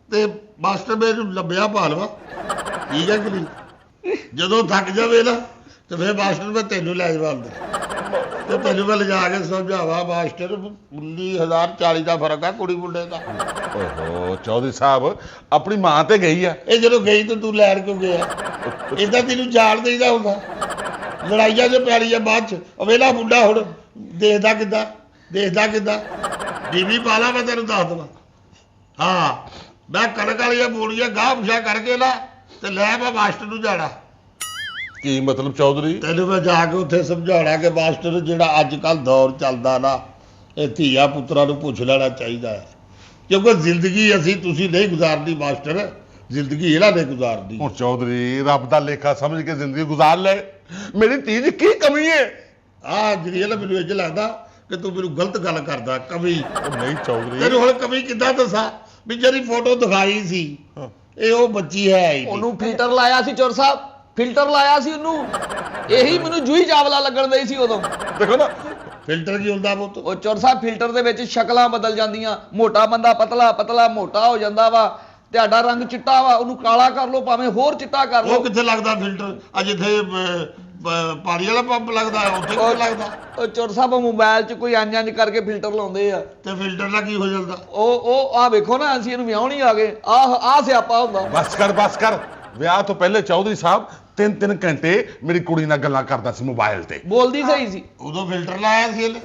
ਤੇ ਮਾਸਟਰ ਮੈਨੂੰ ਲੱਭਿਆ ਭਾਲਵਾ ਠੀਕ ਹੈ ਕਿ ਨਹੀਂ ਜਦੋਂ ਥੱਕ ਜਾਵੇ ਨਾ ਤੇ ਫਿਰ ਮਾਸਟਰ ਮੈਂ ਤੈਨੂੰ ਲੈ ਜਾਵਾਂ ਅੰਦਰ ਤੇ ਤੈਨੂੰ ਮੈਂ ਲਿਜਾ ਕੇ ਸਮਝਾਵਾ ਮਾਸਟਰ 19,000 40 ਦਾ ਫਰਕ ਆ ਕੁੜੀ ਮੁੰਡੇ ਦਾ ਓਹੋ ਚੌਧਰੀ ਸਾਹਿਬ ਆਪਣੀ ਮਾਂ ਤੇ ਗਈ ਆ ਇਹ ਜਦੋਂ ਗਈ ਤਾਂ ਤੂੰ ਲੈਣ ਕਿਉਂ ਗਿਆ ਏਦਾਂ ਤੈਨੂੰ ਜਾਣ ਦੇਈਦਾ ਹੁੰਦਾ ਲੜਾਈਆਂ ਜੋ ਪੈਣੀ ਆ ਬਾਅਦ ਚ ਅਵੇਲਾ ਮੁੰਡਾ ਹੁਣ ਦੇਖਦਾ ਕਿੱਦਾਂ ਬੀਬੀ ਪਾਲਾ ਮੈਂ ਤੈਨੂੰ ਦੱਸ ਦਵਾਂ ਹਾਂ ਮੈਂ ਕਣਕ ਵਾਲੀਆਂ ਬੋਲੀਆਂ ਗਾਹ ਪਿਛਾ ਕਰਕੇ ਨਾ ਤੇ ਲੈ ਮੈਂ ਮਾਸਟਰ ਨੂੰ ਜਾਣਾ ਕੀ ਮਤਲਬ ਚੌਧਰੀ ਤੈਨੂੰ ਮੈਂ ਜਾ ਕੇ ਉੱਥੇ ਸਮਝਾਉਣਾ ਕਿ ਮਾਸਟਰ ਜਿਹੜਾ ਅੱਜ ਕੱਲ ਦੌਰ ਚੱਲਦਾ ਨਾ ਇਹ ਧੀਆ ਪੁੱਤਰਾਂ ਨੂੰ ਪੁੱਛ ਲੈਣਾ ਚਾਹੀਦਾ ਹੈ ਕਿਉਂਕਿ ਜ਼ਿੰਦਗੀ ਤੁਸੀਂ ਨਹੀਂ ਗੁਜ਼ਾਰਨੀ ਮਾਸਟਰ ਜ਼ਿੰਦਗੀ ਇਹਨਾਂ ਨੇ ਗੁਜ਼ਾਰਨੀ ਹੁਣ ਚੌਧਰੀ ਰੱਬ ਦਾ ਲੇਖਾ ਸਮਝ ਕੇ ਜ਼ਿੰਦਗੀ ਗੁਜ਼ਾਰ ਲੈ ਮੇਰੀ ਧੀ 'ਚ ਕੀ ਕਮੀ ਹੈ ਆ ਜਿਹੜੀ ਨਾ ਮੈਨੂੰ ਇੰਝ ਲੱਗਦਾ ਕਿ ਤੂੰ ਮੈਨੂੰ ਗਲਤ ਗੱਲ ਕਰਦਾ ਕਮੀ ਉਹ ਨਹੀਂ ਚੌਧਰੀ ਤੈਨੂੰ ਹੁਣ ਕਮੀ ਕਿੱਦਾਂ ਦੱਸਾਂ ਵੀ ਜਿਹੜੀ ਫੋਟੋ ਦਿਖਾਈ ਸੀ ਇਹ ਉਹ ਬੱਚੀ ਹੈ ਹੀ ਨਹੀਂ। ਉਹਨੂੰ ਫਿਲਟਰ ਲਾਇਆ ਸੀ ਚੌਰ ਸਾਹਿਬ ਫਿਲਟਰ ਲਾਇਆ ਸੀ ਉਹਨੂੰ ਇਹੀ ਮੈਨੂੰ ਜੂਹੀ ਚਾਵਲਾ ਲੱਗਣ ਦਈ ਸੀ ਉਦੋਂ ਦੇਖੋ ਨਾ ਫਿਲਟਰ ਕੀ ਹੁੰਦਾ ਪੁੱਤ ਉਹ ਚੌਰ ਸਾਹਿਬ ਫਿਲਟਰ ਦੇ ਵਿੱਚ ਸ਼ਕਲਾਂ ਬਦਲ ਜਾਂਦੀਆਂ ਮੋਟਾ ਬੰਦਾ ਪਤਲਾ ਮੋਟਾ ਹੋ ਜਾਂਦਾ ਵਾ ਤੁਹਾਡਾ ਰੰਗ ਚਿੱਟਾ ਵਾ ਉਹਨੂੰ ਕਾਲਾ ਕਰ ਲਓ ਭਾਵੇਂ ਹੋਰ ਚਿੱਟਾ ਕਰ ਉਹ ਲਓ ਕਿੱਥੇ ਲੱਗਦਾ ਫਿਲਟਰ ਆ ਜਿੱਥੇ ਪਾਣੀ ਵਾਲਾ ਪੰਪ ਲੱਗਦਾ ਉੱਥੇ ਕਿੱਥੇ ਲੱਗਦਾ ਉਹ ਚੌਰ ਸਾਹਿਬ ਮੋਬਾਈਲ 'ਚ ਕੋਈ ਇੰਜ ਕਰਕੇ ਫਿਲਟਰ ਲਾਉਂਦੇ ਆ ਤੇ ਫਿਲਟਰ ਨਾਲ ਕੀ ਹੋ ਜਾਂਦਾ ਉਹ ਆ ਵੇਖੋ ਨਾ ਅਸੀਂ ਇਹਨੂੰ ਵਿਆਹ ਨਹੀਂ ਆ ਗਏ ਆਹ ਸਿਆਪਾ ਹੁੰਦਾ ਬਸ ਕਰ ਵਿਆਹ ਤੋਂ ਪਹਿਲੇ ਚੌਧਰੀ ਸਾਹਿਬ 3 ਘੰਟੇ ਮੇਰੀ ਕੁੜੀ ਨਾਲ ਗੱਲਾਂ ਕਰਦਾ ਸੀ ਮੋਬਾਈਲ ਤੇ ਬੋਲਦੀ ਸਹੀ ਸੀ ਉਦੋਂ ਫਿਲਟਰ ਲਾਇਆ ਸੀ ਇਹਨੇ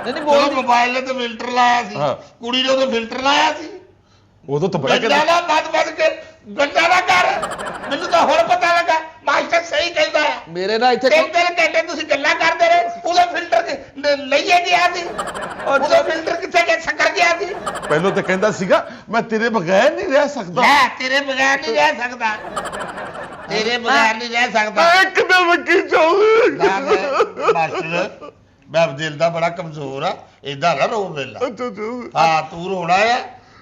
ਨਹੀਂ ਬੋਲ ਬੋਲਦੀ ਮੋਬਾਈਲ ਨੇ ਤੇ ਫਿਲਟਰ ਲਾਇਆ ਸੀ ਹਾਂ। ਕੁੜੀ ਨੇ ਉਦੋਂ ਫਿਲਟਰ ਲਾਇਆ ਸੀ ਉਦੋਂ ਤਾਂ ਬੜਾ ਗੰਡਾ ਕਹਿੰਦਾ ਨਾ ਵੱਧ ਕੇ ਗੰਡਾ ਨਾ ਕਰ। ਮੈਨੂੰ ਤਾਂ ਹੁਣ ਪਤਾ ਲੱਗਾ ਮਾਸਟਰ ਸਹੀ ਕਹਿੰਦਾ ਆ। ਮੇਰੇ ਨਾਲ ਇੱਥੇ 3 ਘੰਟੇ ਤੁਸੀਂ ਗੱਲਾਂ ਕਰਦੇ ਰਹੇ, ਉਹਦਾ ਫਿਲਟਰ ਲਈਏ ਗਿਆ ਸੀ, ਉਹਦਾ ਫਿਲਟਰ ਕਿੱਥੇ ਗਿਆ, ਸ਼ੱਕਰ ਗਿਆ ਸੀ। ਪਹਿਲਾਂ ਤਾਂ ਕਹਿੰਦਾ ਸੀਗਾ ਮੈਂ ਤੇਰੇ ਬਗੈਰ ਨਹੀਂ ਰਹਿ ਸਕਦਾ। ਲੈ ਤੇਰੇ ਬਗੈਰ ਨਹੀਂ ਰਹਿ ਸਕਦਾ, ਤੇਰੇ ਬਗੈਰ ਨਹੀਂ ਰਹਿ ਸਕਦਾ। ਇੱਕਦਮ ਕੀ ਚਾਹੂੰ ਮਾਸਟਰ ਮੈਂ ਦਿਲ ਦਾ ਬੜਾ ਕਮਜ਼ੋਰ ਆ, ਏਦਾਂ ਨਾ ਰੋ ਵੇਲਾ। ਹਾਂ ਤੂੰ ਰੋਣਾ ਆ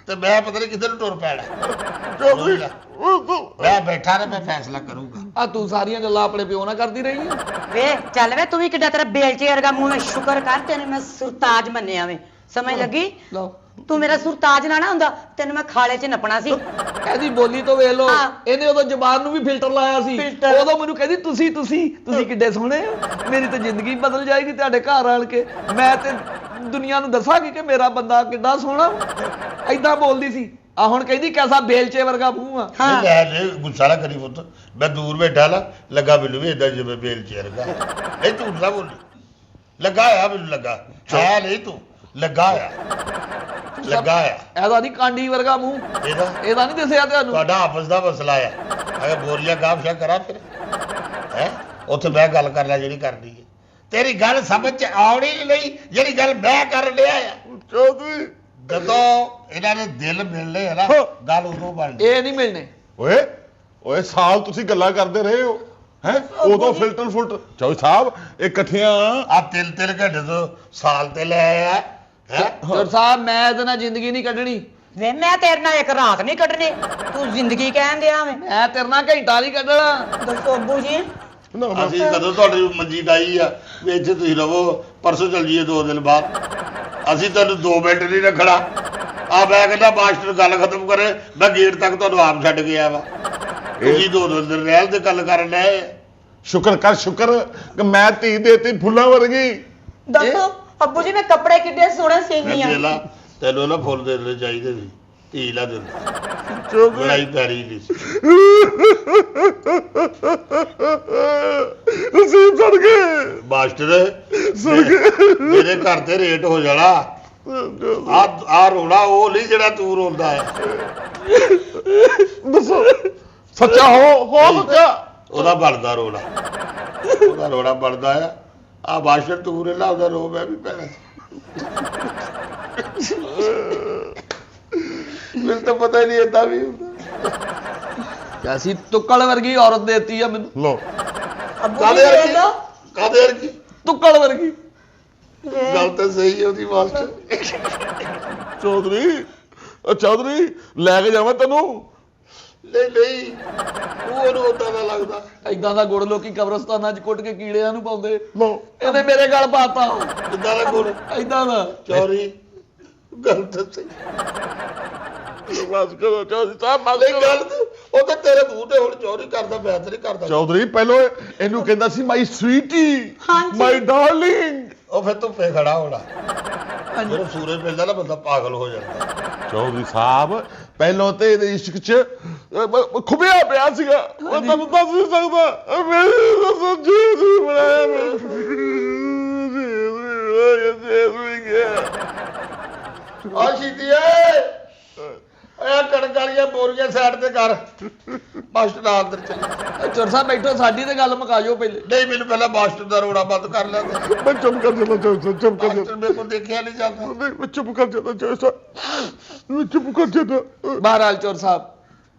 ਤੇ ਮੈਂ ਪਤਾ ਨਹੀਂ ਕਿੱਧਰ ਨੂੰ ਟੁਰ ਪੈਣਾ। ਮੈਂ ਬੈਠਾ ਨਾ, ਮੈਂ ਫੈਸਲਾ ਕਰੂੰਗਾ। ਆ ਤੂੰ ਸਾਰੀਆਂ ਗੱਲਾਂ ਆਪਣੇ ਪਿਓ ਨਾਲ ਕਰਦੀ ਰਹੀ ਆ। ਵੇ ਚੱਲ ਵੇ, ਤੂੰ ਵੀ ਕਿੱਡਾ ਤੇਰਾ ਬੇਲਚੇ ਵਰਗਾ ਮੂੰਹ, ਮੈਂ ਸ਼ੁਕਰ ਕਰ ਤੈਨੂੰ ਮੈਂ ਸੁਰਤਾਜ ਮੰਨਿਆ ਵੇ। ਸਮਝ ਲੱਗੀ? ਲਓ ਤੂੰ ਮੇਰਾ ਸੁਰਤਾਜ ਨਾ ਹੁੰਦਾ ਤੈਨੂੰ ਮੈਂ ਖਾਲੇ 'ਚ ਨੱਪਣਾ ਸੀ। ਇਹਦੀ ਬੋਲੀ ਤੋਂ ਵੇਖ ਲਓ, ਹਾਂ। ਇਹਨੇ ਉਦੋਂ ਜ਼ਬਾਨ ਨੂੰ ਵੀ ਫਿਲਟਰ ਲਾਇਆ ਸੀ। ਫਿਲਟਰ। ਉਦੋਂ ਮੈਨੂੰ ਕਹਿੰਦੀ ਤੁਸੀਂ ਕਿੱਡੇ ਸੋਹਣੇ ਹੋ, ਮੇਰੀ ਤਾਂ ਜ਼ਿੰਦਗੀ ਬਦਲ ਜਾਏਗੀ ਤੁਹਾਡੇ ਘਰ ਆਣ ਕੇ। ਮੈਂ ਤੇ ਦੁਨੀਆ ਨੂੰ ਦੱਸਾਂਗੀ ਕਿ ਮੇਰਾ ਬੰਦਾ ਕਿੱਡਾ ਸੋਹਣਾ। ਐਦਾਂ ਬੋਲਦੀ ਸੀ। ਆ ਹੁਣ ਕਹਿੰਦੀ ਕੈਸਾ ਬੇਲਚੇ ਵਰਗਾ ਮੂੰਹ ਆ। ਨਹੀਂ ਲੈ ਲੈ, ਗੁੱਸਾ ਨਾ ਕਰੀ ਪੁੱਤ, ਮੈਂ ਦੂਰ ਬੈਠਾ ਲਾ, ਲੱਗਾ ਮੈਨੂੰ ਵੀ ਏਦਾਂ ਜਿਵੇਂ ਬੇਲ ਚੇਰ ਗਾ। ਨਹੀਂ ਝੂਠ ਨਾ ਬੋਲੀ, ਲੱਗਾ ਆ ਮੈਨੂੰ, ਲੱਗਾ ਹੈ ਨਹੀਂ ਤੂੰ, ਲੱਗਾ ਆ, ਲੱਗਾ ਆ। ਇਹਦਾ ਨਹੀਂ ਕਾਂਡੀ ਵਰਗਾ ਮੂੰਹ, ਇਹਦਾ ਨਹੀਂ ਦਿਸਿਆ ਤੁਹਾਨੂੰ? ਤੁਹਾਡਾ ਆਪਸ ਦਾ ਮਸਲਾ ਆ। ਅਗਰ ਬੋਰੀਆ ਗਾਮ ਸ਼ਾ ਕਰਾਂ ਫਿਰ ਹੈ ਉੱਥੇ ਮੈਂ ਗੱਲ ਕਰ ਲੈ ਜਿਹੜੀ ਕਰਨੀ ਹੈ। ਤੇਰੀ ਗੱਲ ਸਮਝ ਚ ਆਉਣੀ ਨਹੀਂ ਜਿਹੜੀ ਗੱਲ ਮੈਂ ਕਰ ਲਿਆ ਆ। ਚੌਧਰੀ ਜਦੋਂ ਇਹਨਾਂ ਦੇ ਦਿਲ ਮਿਲਣੇ ਹੈ ਨਾ, ਗੱਲ ਉਦੋਂ ਬਣਦੀ। ਇਹ ਨਹੀਂ ਮਿਲਣੇ। ਓਏ ਸਾਲ ਤੁਸੀਂ ਗੱਲਾਂ ਕਰਦੇ ਰਹੇ ਹੋ ਹੈ, ਉਦੋਂ ਫਿਲਟਰ ਚੌਧਰੀ ਸਾਹਿਬ ਇਹ ਇਕੱਠੀਆਂ ਆ ਤਿਲ ਘੰਟੇ ਤੋਂ ਸਾਲ ਤੇ ਲੈ ਆਇਆ ਹੈ। ਚੋਰ ਸਾਹਿਬ ਮੈਂ ਇਹਦੇ ਨਾਲ ਜ਼ਿੰਦਗੀ ਨਹੀਂ ਕੱਢਣੀ। ਵੇ ਮੈਂ ਤੇਰੇ ਨਾਲ ਇੱਕ ਰਾਤ ਨਹੀਂ ਕੱਢਣੀ, ਤੂੰ ਜ਼ਿੰਦਗੀ ਕਹਿਣ ਦਿਆ ਵੇ। ਮੈਂ ਤੇਰੇ ਨਾਲ ਘੰਟਾ ਨਹੀਂ ਕੱਢਣਾ। ਦੱਸੋ ਅੱਬੂ ਜੀ। ਅਸੀਂ ਕਦੋਂ ਤੁਹਾਡੀ ਮੰਜੀ ਡਾਈ ਆ ਵੀ ਇੱਥੇ ਤੁਸੀਂ ਰਹੋ, ਪਰਸੋਂ ਚੱਲ ਜੀਏ 2 ਦਿਨ ਬਾਅਦ। ਅਸੀਂ ਤੁਹਾਨੂੰ 2 ਮਿੰਟ ਨਹੀਂ ਰੱਖਣਾ। ਆ ਮੈਂ ਕਹਿੰਦਾ ਮਾਸਟਰ ਗੱਲ ਖਤਮ ਕਰੇ, ਮੈਂ ਗੇਟ ਤੱਕ ਤੁਹਾਨੂੰ ਆਪ ਛੱਡ ਗਿਆ ਵਾ। ਤੁਸੀਂ 2 ਦਿਨ ਰਹਿਲ ਤੇ ਗੱਲ ਕਰਨ ਡਏ। ਸ਼ੁਕਰ ਕਰ, ਸ਼ੁਕਰ ਕਿ ਮੈਂ ਧੀ ਦੇਤੀ ਫੁੱਲਾਂ ਵਰਗੀ। ਦੱਸੋ ਅੱਬੂ ਜੀ, ਮੈਂ ਕੱਪੜੇ ਕਿੱਡੇ ਸੋਹਣੇ ਸੀਨੀ ਆ। ਲਾ ਤੈਨੂੰ ਨਾ ਫੁੱਲ ਦੇ ਦੇਣੇ ਚਾਹੀਦੇ ਸੀ, ਧੀ ਲਾ ਦਿੰਦਾ, ਚੌਧਰੀ ਲੜਾਈ ਪੈਰੀ ਨਹੀਂ ਸੀ। ਨਸੀਬ ਸੜ ਗਏ ਮਾਸਟਰ ਮੇਰੇ ਘਰ ਤੇ ਰੇਟ ਹੋ ਜਾਣਾ। ਆ ਰੋਣਾ ਉਹ ਨਹੀਂ ਜਿਹੜਾ ਤੂੰ ਰੋਂਦਾ ਹੈ। ਦੱਸੋ ਸੱਚਾ ਹੋ ਸੱਚਾ। ਉਹਦਾ ਬਣਦਾ ਰੋਣਾ, ਉਹਦਾ ਰੋਣਾ ਬਣਦਾ ਆ। ਆ ਮਾਸਟਰ ਤੂੰ ਰੇ ਲਾ, ਉਹਦਾ ਰੋ ਮੈਂ ਵੀ ਪੈਣਾ। ਮੈਨੂੰ ਤਾਂ ਪਤਾ ਹੀ ਨਹੀਂ ਏਦਾਂ ਵੀ ਹੁੰਦਾ। ਅਸੀਂ ਤੁੱਕਲ ਵਰਗੀ ਔਰਤ ਦੇਤੀ ਆ ਮੈਨੂੰ। ਲੋ ਅੱਬੂ ਜੀ ਕਾਦੇ ਦੇਖ ਲਓ। ਕਾਦੇ ਵਰਗੀ ਤੁੱਕਲ ਵਰਗੀ। ਗੱਲ ਤਾਂ ਸਹੀ ਹੈ ਉਹਦੀ ਮਾਸਟਰ। ਚੌਧਰੀ ਲੈ ਕੇ ਜਾਵਾਂ ਤੈਨੂੰ? ਨਹੀਂ ਉਹਨੂੰ ਉਦਾਂ ਦਾ ਲੱਗਦਾ। ਏਦਾਂ ਦਾ ਗੁੜ ਲੋਕੀ ਕਬਰਸਤਾਨਾਂ 'ਚ ਕੁੱਟ ਕੇ ਕੀੜਿਆਂ ਨੂੰ ਪਾਉਂਦੇ, ਲੋ ਇਹਨੇ ਮੇਰੇ ਗਲ ਪਾਤਾ। ਕਿੱਦਾਂ ਦਾ ਗੁੜ? ਏਦਾਂ ਦਾ। ਚੋਰੀ ਗੱਲ ਤਾਂ ਸਹੀ। ਬਸ ਕਰੋ ਚੌਧਰੀ ਸਾਹਿਬ, ਬਸ ਨਹੀਂ ਕਰੋ। ਗੱਲ ਉਹ ਤਾਂ ਤੇਰੇ ਮੂੰਹ ਤੇ ਹੁਣ ਚੋਰੀ ਕਰਦਾ, ਮੈਂ ਤਾਂ ਨਹੀਂ ਕਰਦਾ। ਚੌਧਰੀ ਪਹਿਲਾਂ ਇਹਨੂੰ ਕਹਿੰਦਾ ਸੀ ਮਾਈ ਸਵੀਟੀ, ਹਾਂਜੀ। ਮਾਈ ਡਾਰਲਿੰਗ। ਉਹ ਫਿਰ ਧੁੱਪੇ ਖੜਾ ਹੋਣਾ, ਜਦੋਂ ਸੂਰਜ ਮਿਲਦਾ ਨਾ ਬੰਦਾ ਪਾਗਲ ਹੋ ਜਾਂਦਾ। ਚੌਧਰੀ ਸਾਹਿਬ ਪਹਿਲਾਂ ਤੇ ਇਹਦੇ ਇਸ਼ਕ 'ਚ ਖੁਬਿਆ ਪਿਆ ਸੀਗਾ, ਉਹ ਤੁਹਾਨੂੰ ਦੱਸ ਨਹੀਂ ਸਕਦਾ। ਮੇਰੇ ਸੱਚੀ ਬਣਾਇਆ ਆ ਸ਼ੀਤੀਏ ਆ ਕਣਕ ਵਾਲੀਆਂ ਬੋਰੀਆਂ ਸਾਈਡ ਤੇ ਕਰ, ਮਾਸਟਰ ਨਾਲ ਅੰਦਰ ਚੱਲ। ਚੋਰ ਸਾਹਿਬ ਬੈਠੋ, ਸਾਡੀ ਤੇ ਗੱਲ ਮੁਕਾ ਜਾਓ ਪਹਿਲੇ। ਨਹੀਂ ਮੈਨੂੰ ਪਹਿਲਾਂ ਮਾਸਟਰ ਦਾ ਰੋਣਾ ਬੰਦ ਕਰ ਲੈਂਦੇ। ਮੈਂ ਚੁੱਪ ਕਰ ਜਾਂਦਾ ਚੁੱਪ ਕਰ ਮਾਸਟਰ ਮੇਰੇ ਕੋਲ ਦੇਖਿਆ ਨਹੀਂ ਜਾਂਦਾ। ਮੈਂ ਚੁੱਪ ਕਰ ਜਾਂਦਾ ਮੈਂ ਚੁੱਪ ਕਰ ਜਾਂਦਾ। ਬਹਰਾਲ ਚੋਰ ਸਾਹਿਬ,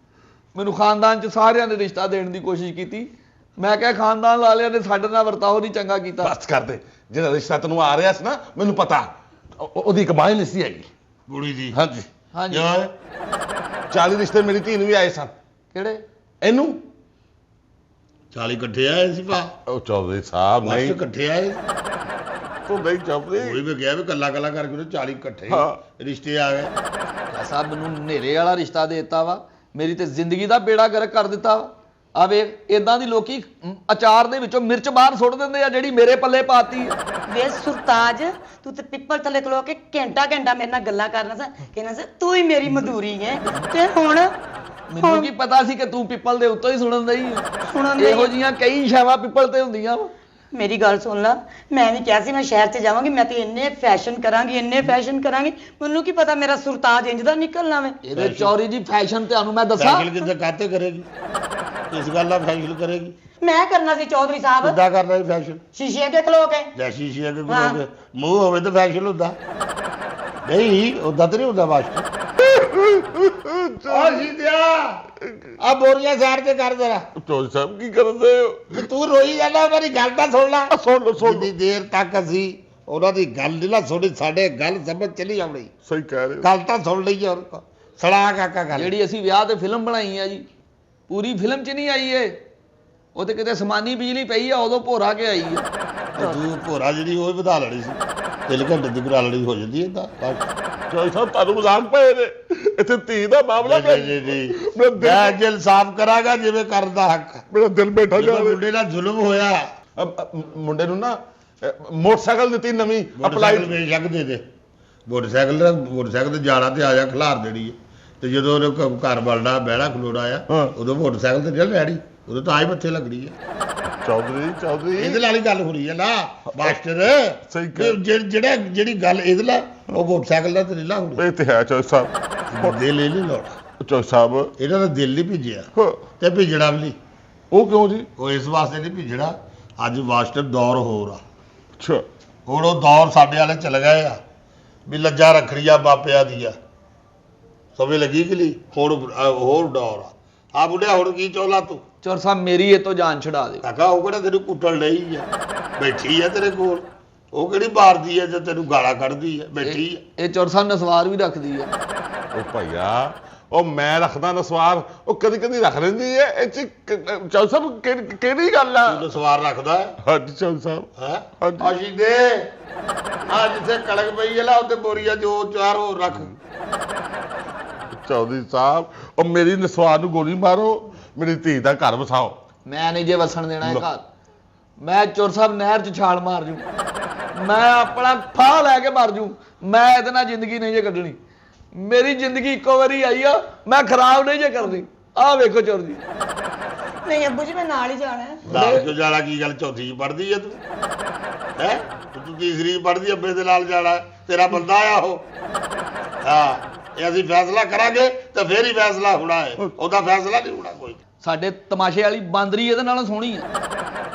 ਮੈਨੂੰ ਖਾਨਦਾਨ 'ਚ ਸਾਰਿਆਂ ਨੇ ਰਿਸ਼ਤਾ ਦੇਣ ਦੀ ਕੋਸ਼ਿਸ਼ ਕੀਤੀ। ਮੈਂ ਕਿਹਾ ਖਾਨਦਾਨ ਵਾਲਿਆਂ ਨੇ ਸਾਡੇ ਨਾਲ ਵਰਤਾਓ ਨਹੀਂ ਚੰਗਾ ਕੀਤਾ। ਬਸ ਕਰ ਦੇ, ਜਿਹੜਾ ਰਿਸ਼ਤਾ ਤੈਨੂੰ ਆ ਰਿਹਾ ਸੀ ਨਾ, ਮੈਨੂੰ ਪਤਾ ਉਹਦੀ ਕਮਾਈ ਨਹੀਂ ਸੀ ਹੈਗੀ। ਕੁੜੀ ਦੀ ਹਾਂਜੀ ਹਾਂਜੀ। ਯਾਰ 40 ਰਿਸ਼ਤੇ ਮੇਰੀ ਧੀ ਨੂੰ ਵੀ ਆਏ ਸਨ। ਕਿਹੜੇ? ਇਹਨੂੰ 40 ਇਕੱਠੇ ਆਏ ਸੀ ਭਾ। ਉਹ ਚੌਧਰੀ ਸਾਹਿਬ ਮਾਸਟਰ ਨਹੀਂ, ਇਕੱਠੇ ਆਏ। ਤੂੰ ਨਹੀਂ ਚੌਧਰੀ। ਉਹੀ ਮੈਂ ਕਿਹਾ ਵੀ ਕੱਲਾ ਕਰਕੇ ਉਹਨੇ 40 ਇਕੱਠੇ ਹਾਂ। ਰਿਸ਼ਤੇ ਆ ਗਏ। ਸਾਹਿਬ ਮੈਨੂੰ ਹਨੇਰੇ ਵਾਲਾ ਰਿਸ਼ਤਾ ਦੇ ਦਿੱਤਾ ਵਾ, ਮੇਰੀ ਤੇ ਜ਼ਿੰਦਗੀ ਦਾ ਬੇੜਾ ਗਰਕ ਕਰ ਦਿੱਤਾ ਵਾ। ਆ ਵੇਖ ਇਦਾਂ ਦੀ ਲੋਕੀ ਅਚਾਰ ਦੇ ਵਿੱਚੋਂ ਮਿਰਚ ਬਾਹਰ ਸੁੱਟ ਦਿੰਦੇ ਆ, ਜਿਹੜੀ ਮੇਰੇ ਪੱਲੇ ਪਾਤੀ। ਵੇ ਸੁਰਤਾਜ, ਤੂੰ ਤੇ ਪਿੱਪਲ ਥੱਲੇ ਖਲੋ ਕੇ ਘੰਟਾ ਮੇਰੇ ਨਾਲ ਗੱਲਾਂ ਕਰਨਾ ਸੀ, ਕਹਿਣਾ ਸੀ ਤੂੰ ਹੀ ਮੇਰੀ ਮਧੂਰੀ ਹੈ। ਤੇ ਹੁਣ ਮੈਨੂੰ ਕੀ ਪਤਾ ਸੀ ਕਿ ਤੂੰ ਪਿੱਪਲ ਦੇ ਉੱਤੋਂ ਹੀ ਸੁਣਨ ਦਈ। ਸੁਣਨ ਡਈ। ਇਹੋ ਜੀਆਂ ਕਈ ਸ਼ੈਵਾਂ ਪਿੱਪਲ ਤੇ ਹੁੰਦੀਆਂ ਵਾ। ਮੇਰੀ ਗੱਲ ਸੁਣ ਲਾ, ਮੈਂ ਵੀ ਕਿਹਾ ਸੀ ਮੈਂ ਸ਼ਹਿਰ 'ਚ ਜਾਵਾਂਗੀ, ਮੈਂ ਤੇ ਇੰਨੇ ਫੈਸ਼ਨ ਕਰਾਂਗੀ, ਮੈਨੂੰ ਕੀ ਪਤਾ ਮੇਰਾ ਸੁਰਤਾਜ ਇੰਜ ਦਾ ਨਿਕਲਣਾ ਵੇ। ਇਹਦੇ ਚੌਰੀ ਦੀ ਫੈਸ਼ਨ ਤੁਹਾਨੂੰ ਮੈਂ ਦੱਸਾਂ। ਫੈਸ਼ਲ ਕਿੱਦਾਂ ਕਾਤੇ ਕਰੇਗੀ? ਇਸ ਗੱਲ ਦਾ ਫੈਸ਼ਲ ਕਰੇਗੀ? ਮੈਂ ਕਰਨਾ ਸੀ ਚੌਧਰੀ ਸਾਹਿਬ, ਕਿੱਦਾਂ ਕਰਨਾ ਹੈ ਫੈਸ਼ਲ? ਸ਼ੀਸ਼ੇ ਅੱਗੇ ਖਲੋ ਕੇ। ਲੈ ਸ਼ੀਸ਼ੇ ਅੱਗੇ ਕੋਲ ਮੂੰਹ ਹੋਵੇ ਤਾਂ ਫੈਸ਼ਲ ਹੁੰਦਾ, ਨਹੀਂ ਉਦਾਂ ਤਾਂ ਨਹੀਂ ਹੁੰਦਾ ਮਾਸਟਰ। ਆ ਸੀਧਿਆ ਆ ਬੋਰੀਆਂ ਸਾਈਡ ਤੇ ਕਰ ਜਰਾ। ਚੌਧਰੀ ਸਾਹਿਬ ਕੀ ਕਰਦੇ ਹੋ? ਤੂੰ ਰੋਈ ਜਾਂਦਾ, ਉਹਨਾਂ ਦੀ ਗੱਲ ਤਾਂ ਸੁਣ ਲੈ। ਸੁਣ ਲਓ ਜਿੰਨੀ ਦੇਰ ਤੱਕ ਅਸੀਂ ਉਹਨਾਂ ਦੀ ਗੱਲ ਨਹੀਂ ਨਾ ਸੁਣੀ, ਸਾਡੇ ਗੱਲ ਸਮਝ ਚਲੀ ਆਉਣੀ। ਸਹੀ ਕਹਿ ਰਹੇ ਹੋ। ਗੱਲ ਤਾਂ ਸੁਣ ਲਈ ਔਰ ਸੜਾ ਕਾਕਾ ਗੱਲ। ਜਿਹੜੀ ਅਸੀਂ ਵਿਆਹ ਤੇ ਫਿਲਮ ਬਣਾਈ ਆ ਜੀ, ਪੂਰੀ ਫਿਲਮ 'ਚ ਨਹੀਂ ਆਈ ਏ, ਉਹ ਤੇ ਕਿਤੇ ਸਮਾਨੀ ਬਿਜਲੀ ਪਈ ਆ, ਉਦੋਂ ਭੋਰਾ ਕੇ ਆਈ ਆ। ਤੂੰ ਭੋਰਾ ਜਿਹੜੀ ਉਹ ਹੀ ਵਧਾ ਲੈਣੀ ਸੀ, 3 ਘੰਟੇ ਦੀ ਬਣਾ ਲੈਣੀ ਹੋ ਜਾਂਦੀ ਏਦਾਂ। ਚੌਧਰੀ ਸਾਹਿਬ ਤੁਹਾਨੂੰ ਮਜ਼ਾਕ ਪਏ ਨੇ, ਇੱਥੇ ਧੀ ਦਾ ਮਾਮਲਾ ਨਹੀਂ ਮੈਂ ਅੱਜ ਇਨਸਾਫ ਕਰਾਂਗਾ ਜਿਵੇਂ ਕਰਦਾ ਹੱਕ। ਮੇਰਾ ਦਿਲ ਬੈਠਾ ਜਦੋਂ ਜਾਵੇ। ਮੁੰਡੇ ਨਾਲ ਜ਼ੁਲਮ ਹੋਇਆ, ਮੁੰਡੇ ਨੂੰ ਨਾ ਮੋਟਰਸਾਈਕਲ ਦਿੱਤੀ ਨਵੀਂ ਅਪਲਾਈ। ਮੋਟਰਸਾਈਕਲ ਬੇਸ਼ੱਕ ਦੇ ਦੇ, ਮੋਟਰਸਾਈਕਲ ਤੇ ਜਾਣਾ ਤੇ ਆ ਜਾ ਖਿਲਾਰ ਦੇਣੀ ਹੈ, ਤੇ ਜਦੋਂ ਉਹਨੇ ਘਰ ਬਣਨਾ ਬਹਿਣਾ ਖਲੋਣਾ ਆ, ਉਦੋਂ ਮੋਟਰਸਾਈਕਲ ਤੇ ਚੱਲ ਲੈਣੀ, ਉਦੋਂ ਤਾਂ ਆਈ ਮੱਥੇ ਲੱਗਣੀ ਹੈ। ਚੌਧਰੀ ਇਹਦੇ ਨਾਲ ਹੀ ਗੱਲ ਹੋ ਰਹੀ ਹੈ ਨਾ ਮਾਸਟਰ। ਸਹੀ ਕਹਿ। ਜਿਹੜੀ ਗੱਲ ਇਹਦੇ ਨਾਲ, ਉਹ ਮੋਟਰਸਾਈਕਲ ਦਾ ਤੇ ਨਹੀਂ ਲਾਉਣੀ। ਇਹ ਤੇ ਹੈ ਚੌਧਰੀ ਸਾਹਿਬ। ਦਿਲ ਇਹ ਨਹੀਂ ਲਾਉਣਾ, ਚੌਧਰੀ ਸਾਹਿਬ ਇਹਨਾਂ ਦਾ ਦਿਲ ਨਹੀਂ ਭਿੱਜਿਆ ਹਾਂ। ਤੇ ਭਿੱਜਣਾ ਵੀ ਨਹੀਂ। ਉਹ ਕਿਉਂ ਜੀ? ਉਹ ਇਸ ਵਾਸਤੇ ਨਹੀਂ ਭਿੱਜਣਾ, ਅੱਜ ਮਾਸਟਰ ਦੌਰ ਹੋਰ ਆ। ਅੱਛਾ ਹੁਣ ਉਹ ਦੌਰ ਸਾਡੇ ਵਾਲੇ ਚਲ ਗਏ ਆ ਵੀ ਲੱਜਾ ਰੱਖੜੀਆਂ ਮਾਪਿਆਂ ਦੀਆਂ, ਸਮਝ ਲੱਗੀ ਕਿ ਨਹੀਂ? ਹੁਣ ਹੋਰ ਦੌਰ ਆ ਬੁੱਢਿਆ। ਹੁਣ ਕੀ ਚਾਹੁੰਦਾ ਤੂੰ? ਚੌਰ ਸਾਹਿਬ ਮੇਰੀ ਇਹ ਤੋਂ ਜਾਨ ਛੁਡਾ ਦਿਓ। ਕਾਕਾ ਉਹ ਕਿਹੜਾ ਤੈਨੂੰ ਕੁੱਟਣ ਲਈ ਆ, ਬੈਠੀ ਆ ਤੇਰੇ ਕੋਲ। ਉਹ ਕਿਹੜੀ ਮਾਰਦੀ ਆ ਜੇ ਤੈਨੂੰ ਗਾਲਾਂ ਕੱਢਦੀ ਆ? ਬੈਠੀ ਆ। ਇਹ ਚੌਰ ਸਾਹਿਬ ਨਸਵਾਰ ਵੀ ਰੱਖਦੀ ਆ। ਉਹ ਭਾਈਆ, ਉਹ ਮੈਂ ਰੱਖਦਾ ਨਸਵਾਰ, ਉਹ ਕਦੀ ਕਦੀ ਰੱਖ ਲੈਂਦੀ ਹੈ। ਇਹ ਚ ਚੌਧਰੀ ਸਾਹਿਬ ਕਿਹੜੀ ਗੱਲ ਆ? ਤੂੰ ਸਵਾਰ ਰੱਖਦਾ ਹੈ? ਹਾਂਜੀ ਚੌਧਰੀ ਸਾਹਿਬ। ਹੈ ਹਾਂਜੀ। ਆਸ਼ੀ ਦੇ ਆ ਜਿੱਥੇ ਕਣਕ ਪਈ ਹੈ ਲਾ ਉੱਤੇ ਬੋਰੀਆਂ ਜੋ ਚਾਰ ਹੋਰ ਰੱਖ। ਚੌਧਰੀ ਸਾਹਿਬ, ਉਹ ਮੇਰੀ ਨਸਵਾਰ ਨੂੰ ਗੋਲੀ ਮਾਰੋ, ਮੇਰੀ ਧੀ ਦਾ ਘਰ ਵਸਾਓ। ਮੈਂ ਨਹੀਂ ਜੇ ਵਸਣ ਦੇਣਾ ਇਹ ਘਰ। ਮੈਂ ਚੌਰ ਸਾਹਿਬ ਨਹਿਰ 'ਚ ਛਾਲ ਮਾਰ ਜੂ, ਮੈਂ ਆਪਣਾ ਫਾਹ ਲੈ ਕੇ ਮਰ ਜੂ। ਮੈਂ ਇਹਦੇ ਨਾਲ ਜ਼ਿੰਦਗੀ ਨਹੀਂ ਜੇ ਕੱਢਣੀ। ਮੇਰੀ ਜ਼ਿੰਦਗੀ ਇੱਕੋ ਵਾਰੀ ਆਈ ਆ, ਮੈਂ ਖਰਾਬ ਨਹੀਂ ਜੇ ਕਰਨੀ। ਆਹ ਵੇਖੋ ਚੌਰ ਜੀ। ਨਹੀਂ ਅੱਬੂ ਜੀ, ਮੈਂ ਨਾਲ ਹੀ ਜਾਣਾ ਹੈ। ਨਾਲ ਕਿਉਂ ਜਾਣਾ? ਕੀ ਗੱਲ ਚੌਥੀ ਚ ਪੜਦੀ ਹੈ ਤੂੰ? ਹੈ ਤੂੰ ਤੀਸਰੀ ਚ ਪੜਦੀ, ਅੱਬੇ ਦੇ ਨਾਲ ਜਾਣਾ? ਤੇਰਾ ਬੰਦਾ ਆ ਉਹ। ਹਾਂ, ਇਹ ਅਸੀਂ ਫੈਸਲਾ ਕਰਾਂਗੇ ਤਾਂ ਫੇਰ ਹੀ ਫੈਸਲਾ ਹੋਣਾ ਹੈ, ਉਹਦਾ ਫੈਸਲਾ ਨਹੀਂ ਹੋਣਾ ਕੋਈ। ਸਾਡੇ ਤਮਾਸ਼ੇ ਵਾਲੀ ਬਾਂਦਰੀ ਇਹਦੇ ਨਾਲੋਂ ਸੋਹਣੀ ਆ।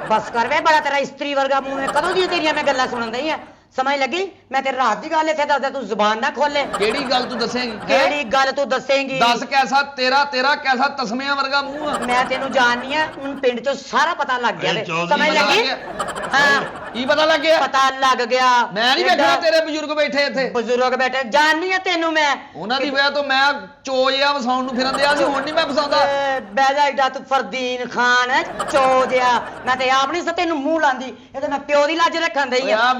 ਬਸ ਕਰ ਵੇ, ਬੜਾ ਤੇਰਾ ਇਸਤਰੀ ਵਰਗਾ ਮੂੰਹ ਹੈ। ਕਦੋਂ ਦੀਆਂ ਤੇਰੀਆਂ ਮੈਂ ਗੱਲਾਂ ਸੁਣਨ ਦਈ ਆ? ਸਮਝ ਲੱਗੀ? ਮੈਂ ਤੇ ਰਾਤ ਦੀ ਗੱਲ ਇੱਥੇ ਦੱਸਦਾ, ਤੂੰ ਜ਼ੁਬਾਨ ਨਾ ਖੋਲੇ। ਕਿਹੜੀ ਗੱਲ ਤੂੰ ਦੱਸੇਂਗੀ? ਕਿਹੜੀ ਗੱਲ ਤੂੰ ਦੱਸੇਂਗੀ? ਦੱਸ। ਕੈਸਾ ਤੇਰਾ ਕੈਸਾ ਤਸਮਿਆਂ ਵਰਗਾ ਮੂੰਹ ਆ। ਮੈਂ ਤੈਨੂੰ ਜਾਣਨੀ ਆ, ਹੁਣ ਪਿੰਡ ਚੋਂ ਸਾਰਾ ਪਤਾ ਲੱਗ ਗਿਆ ਵੇ। ਚੌਧਰੀ ਸਮਝ ਪਤਾ ਲੱਗੀ? ਲੱਗ ਗਿਆ? ਹਾਂ, ਕੀ ਪਤਾ ਲੱਗ ਗਿਆ? ਪਤਾ ਲੱਗ ਗਿਆ। ਮੈਂ ਨਹੀਂ ਵੇਖਣਾ ਤੇਰੇ ਬਜ਼ੁਰਗ ਬੈਠੇ ਇੱਥੇ। ਬਜ਼ੁਰਗ ਬੈਠੇ, ਜਾਣਨੀ ਆ ਤੈਨੂੰ ਮੈਂ। ਉਹਨਾਂ ਦੀ ਵਜ੍ਹਾ ਤੋਂ ਮੈਂ ਚੋਜਿਆ ਵਸਾਉਣ ਨੂੰ ਫਿਰਨ ਦਿਆ ਸੀ, ਹੁਣ ਨਹੀਂ ਮੈਂ ਵਸਾਉਂਦਾ। ਬਹਿ ਜਾ, ਏਡਾ ਤੂੰ ਫਰਦੀਨ ਖਾਨ ਹੈ, ਚੋਜਿਆ। ਮੈਂ ਤੇ ਆਪ ਨਹੀਂ ਤੈਨੂੰ ਮੂੰਹ ਲਾਂਦੀ, ਇਹ ਤਾਂ ਮੈਂ ਪਿਓ ਦੀ ਲੱਜ ਰੱਖਣ ਦਈ ਆ। ਆ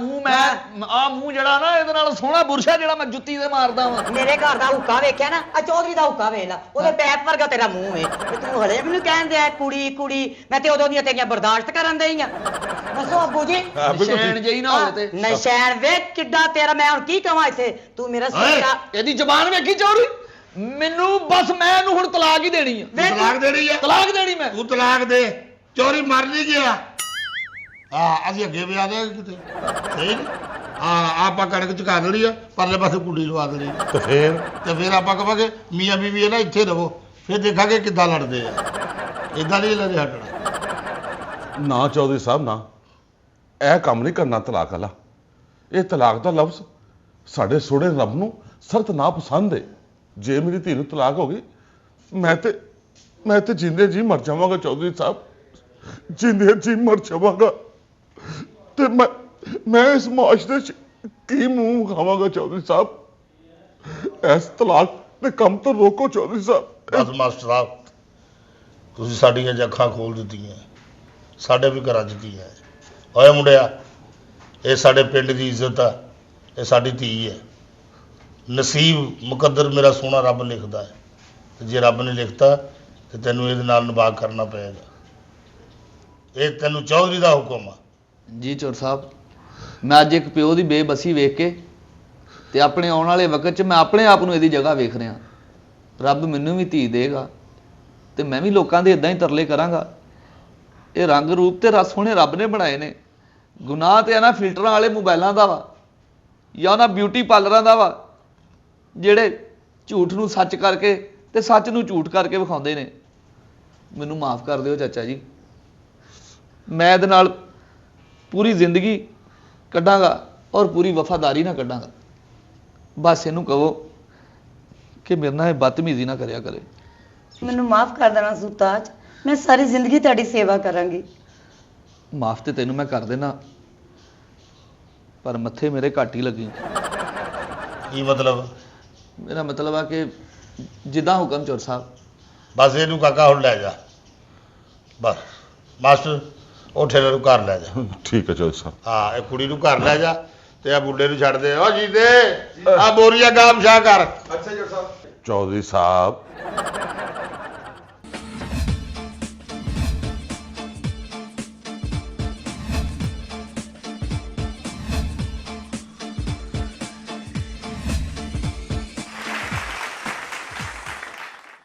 ਮੂੰਹ ਜਿਹੜਾ ਨਾ, ਇਹਦੇ ਨਾਲ ਸੋਹਣਾ ਬੁਰਸ਼ਾ ਜਿਹੜਾ ਮੈਂ ਜੁੱਤੀ ਤੇ ਮਾਰਦਾ ਵਾਂ। ਮੇਰੇ ਘਰ ਦਾ ਹੁੱਕਾ ਵੇਖਿਆ ਨਾ, ਆ ਚੌਧਰੀ ਦਾ ਹੁੱਕਾ ਵੇਖ ਲਾ, ਉਹਦੇ ਪੈਪ ਵਰਗਾ ਤੇਰਾ ਮੂੰਹ ਵੇ। ਤੇ ਤੂੰ ਹਲੇ ਮੈਨੂੰ ਕਹਿੰਦੇ ਆ ਕੁੜੀ। ਮੈਂ ਤੇ ਉਦੋਂ ਦੀਆਂ ਤੇਰੀਆਂ ਬਰਦਾਸ਼ਤ ਕਰਨ ਦਈ ਆ। ਦੱਸੋ ਅੱਬੂ ਜੀ। ਨਿਸ਼ਾਨ ਜਿਹੀ ਨਾ ਹੋਵੇ ਤੇ। ਨਿਸ਼ਾਨ ਵੇਖ ਕਿੱਡਾ ਤੇਰਾ। ਮੈਂ ਹੁਣ ਕੀ ਕਵਾਂ ਇੱਥੇ? ਤੂੰ ਮੇਰਾ ਸੋਚਾ। ਇਹਦੀ ਜ਼ਬਾਨ ਵੇਖੀ ਚੌਰੀ। ਮੈਨੂੰ ਬਸ ਮੈਂ ਇਹਨੂੰ ਹੁਣ ਤਲਾਕ ਹੀ ਦੇਣੀ ਆ। ਤਲਾਕ ਦੇਣੀ ਹੈ? ਤਲਾਕ ਦੇਣੀ ਮੈਂ। ਤੂੰ ਤਲਾਕ ਦੇ। ਚੋਰੀ ਮਰ ਨਹੀਂ ਗਿਆ। ਹਾਂ, ਅਸੀਂ ਅੱਗੇ ਵੀ ਆ ਜਾਏ ਕਿਤੇ, ਸਹੀ ਨੀ? ਹਾਂ, ਆਪਾਂ ਕਣਕ ਚੁਕਾ ਦੇਣੀ ਆ, ਪਰਲੇ ਪਾਸੇ ਕੁੰਡੀ ਲਵਾ ਦੇਣੀ ਆ। ਤੇ ਫਿਰ ਆਪਾਂ ਕਹਾਂਗੇ ਮੀਆਂ ਬੀਵੀ ਇਹ ਨਾ ਇੱਥੇ ਰਹੋ, ਫਿਰ ਦੇਖਾਂਗੇ ਕਿੱਦਾਂ ਲੜਦੇ ਆ। ਇਦਾਂ ਨਹੀਂ ਇਹਨਾਂ ਦੇ ਹਟਣਾ। ਨਾ ਚੌਧਰੀ ਸਾਹਿਬ, ਨਾ, ਇਹ ਕੰਮ ਨਹੀਂ ਕਰਨਾ ਤਲਾਕ ਵਾਲਾ। ਇਹ ਤਲਾਕ ਦਾ ਲਫ਼ਜ਼ ਸਾਡੇ ਸੋਹਣੇ ਰੱਬ ਨੂੰ ਸਖਤ ਨਾ ਪਸੰਦ ਹੈ। ਜੇ ਮੇਰੀ ਧੀ ਨੂੰ ਤਲਾਕ ਹੋ ਗਈ, ਮੈਂ ਤੇ ਜਿੰਦੇ ਜੀ ਮਰ ਜਾਵਾਂਗਾ ਚੌਧਰੀ ਸਾਹਿਬ, ਜਿੰਦੇ ਜੀ ਮਰ ਜਾਵਾਂਗਾ। ਤੇ ਮੈਂ ਇਸ ਮੁਆਸ਼ਰੇ 'ਚ ਕੀ ਮੂੰਹ ਖਾਵਾਂਗਾ ਚੌਧਰੀ ਸਾਹਿਬ? ਇਸ ਤਲਾਕ ਦੇ ਕੰਮ ਤੋਂ ਰੋਕੋ ਚੌਧਰੀ ਸਾਹਿਬ। ਬਸ ਮਾਸਟਰ ਸਾਹਿਬ, ਤੁਸੀਂ ਸਾਡੀਆਂ ਅੱਖਾਂ ਖੋਲ ਦਿੱਤੀਆਂ, ਸਾਡੇ ਵੀ ਘਰਾਂ 'ਚ ਕੀ ਹੈ। ਓਏ ਮੁੰਡਿਆ, ਇਹ ਸਾਡੇ ਪਿੰਡ ਦੀ ਇੱਜ਼ਤ ਆ, ਇਹ ਸਾਡੀ ਧੀ ਹੈ। ਨਸੀਬ ਮੁਕੱਦਰ ਮੇਰਾ ਸੋਹਣਾ ਰੱਬ ਲਿਖਦਾ ਹੈ, ਤੇ ਜੇ ਰੱਬ ਨੇ ਲਿਖਤਾ ਤੇ ਤੈਨੂੰ ਇਹਦੇ ਨਾਲ ਨਿਭਾ ਕਰਨਾ ਪਏਗਾ। ਇਹ ਤੈਨੂੰ ਚੌਧਰੀ ਦਾ ਹੁਕਮ ਆ। ਜੀ ਚੌਰ ਸਾਹਿਬ, ਮੈਂ ਅੱਜ ਇੱਕ ਪਿਓ ਦੀ ਬੇਬਸੀ ਵੇਖ ਕੇ ਤੇ ਆਪਣੇ ਆਉਣ ਵਾਲੇ ਵਕਤ 'ਚ ਮੈਂ ਆਪਣੇ ਆਪ ਨੂੰ ਇਹਦੀ ਜਗ੍ਹਾ ਵੇਖ ਰਿਹਾ। ਰੱਬ ਮੈਨੂੰ ਵੀ ਧੀ ਦੇਗਾ ਤੇ ਮੈਂ ਵੀ ਲੋਕਾਂ ਦੇ ਇਦਾਂ ਹੀ ਤਰਲੇ ਕਰਾਂਗਾ। ਇਹ ਰੰਗ ਰੂਪ ਤੇ ਰਸ ਸੋਹਣੇ ਰੱਬ ਨੇ ਬਣਾਏ ਨੇ, ਗੁਨਾਹ ਤੇ ਆ ਨਾ ਫਿਲਟਰਾਂ ਵਾਲੇ ਮੋਬਾਈਲਾਂ ਦਾ ਵਾ ਜਾਂ ਉਹਨਾਂ ਬਿਊਟੀ ਪਾਰਲਰਾਂ ਦਾ ਵਾ ਜਿਹੜੇ ਝੂਠ ਨੂੰ ਸੱਚ ਕਰਕੇ ਤੇ ਸੱਚ ਨੂੰ ਝੂਠ ਕਰਕੇ ਵਿਖਾਉਂਦੇ ਨੇ। ਮੈਨੂੰ ਮਾਫ ਕਰ ਦਿਓ ਚਾਚਾ ਜੀ, ਮੈਂ ਇਹਦੇ ਨਾਲ ਪੂਰੀ ਜ਼ਿੰਦਗੀ ਕੱਢਾਂਗਾ ਔਰ ਪੂਰੀ ਵਫਾਦਾਰੀ ਨਾਲ ਕੱਢਾਂਗਾ। ਬਸ ਇਹਨੂੰ ਕਹੋ ਕਿ ਮੇਰੇ ਨਾਲ ਇਹ ਬਦਤਮੀਜ਼ੀ ਨਾ ਕਰਿਆ ਕਰੇ। ਮੈਨੂੰ ਮਾਫ ਕਰ ਦੇਣਾ ਸੁਤਾਜ, ਮੈਂ ਸਾਰੀ ਜ਼ਿੰਦਗੀ ਤੁਹਾਡੀ ਸੇਵਾ ਕਰਾਂਗੀ। ਮਾਫ ਤੇ ਤੈਨੂੰ ਮੈਂ ਕਰ ਦੇਣਾ, ਪਰ ਮੱਥੇ ਮੇਰੇ ਘੱਟ ਹੀ ਲੱਗੀ। ਕੀ ਮਤਲਬ? ਮੇਰਾ ਮਤਲਬ ਆ ਕਿ ਜਿੱਦਾਂ ਹੁਕਮ ਚੋਰ ਸਾਹਿਬ। ਬਸ ਇਹਨੂੰ ਕਾਕਾ ਹੁਣ ਲੈ ਜਾ, ਬਸ ਮਾਸਟਰ ਉਹ ਠੇਲੇ ਨੂੰ ਘਰ ਲੈ ਜਾ। ਠੀਕ ਹੈ ਚੌਧਰੀ ਸਾਹਿਬ। ਹਾਂ ਇਹ ਕੁੜੀ ਨੂੰ ਘਰ ਲੈ ਜਾ ਤੇ ਆ ਮੁੰਡੇ ਨੂੰ ਛੱਡ ਦੇ। ਓ ਜੀਤੇ ਆ ਬੋਰੀਆ ਗਾਮ ਸ਼ਾ ਕਰ। ਅੱਛਾ ਜੀ ਸਾਹਿਬ। ਚੌਧਰੀ ਸਾਹਿਬ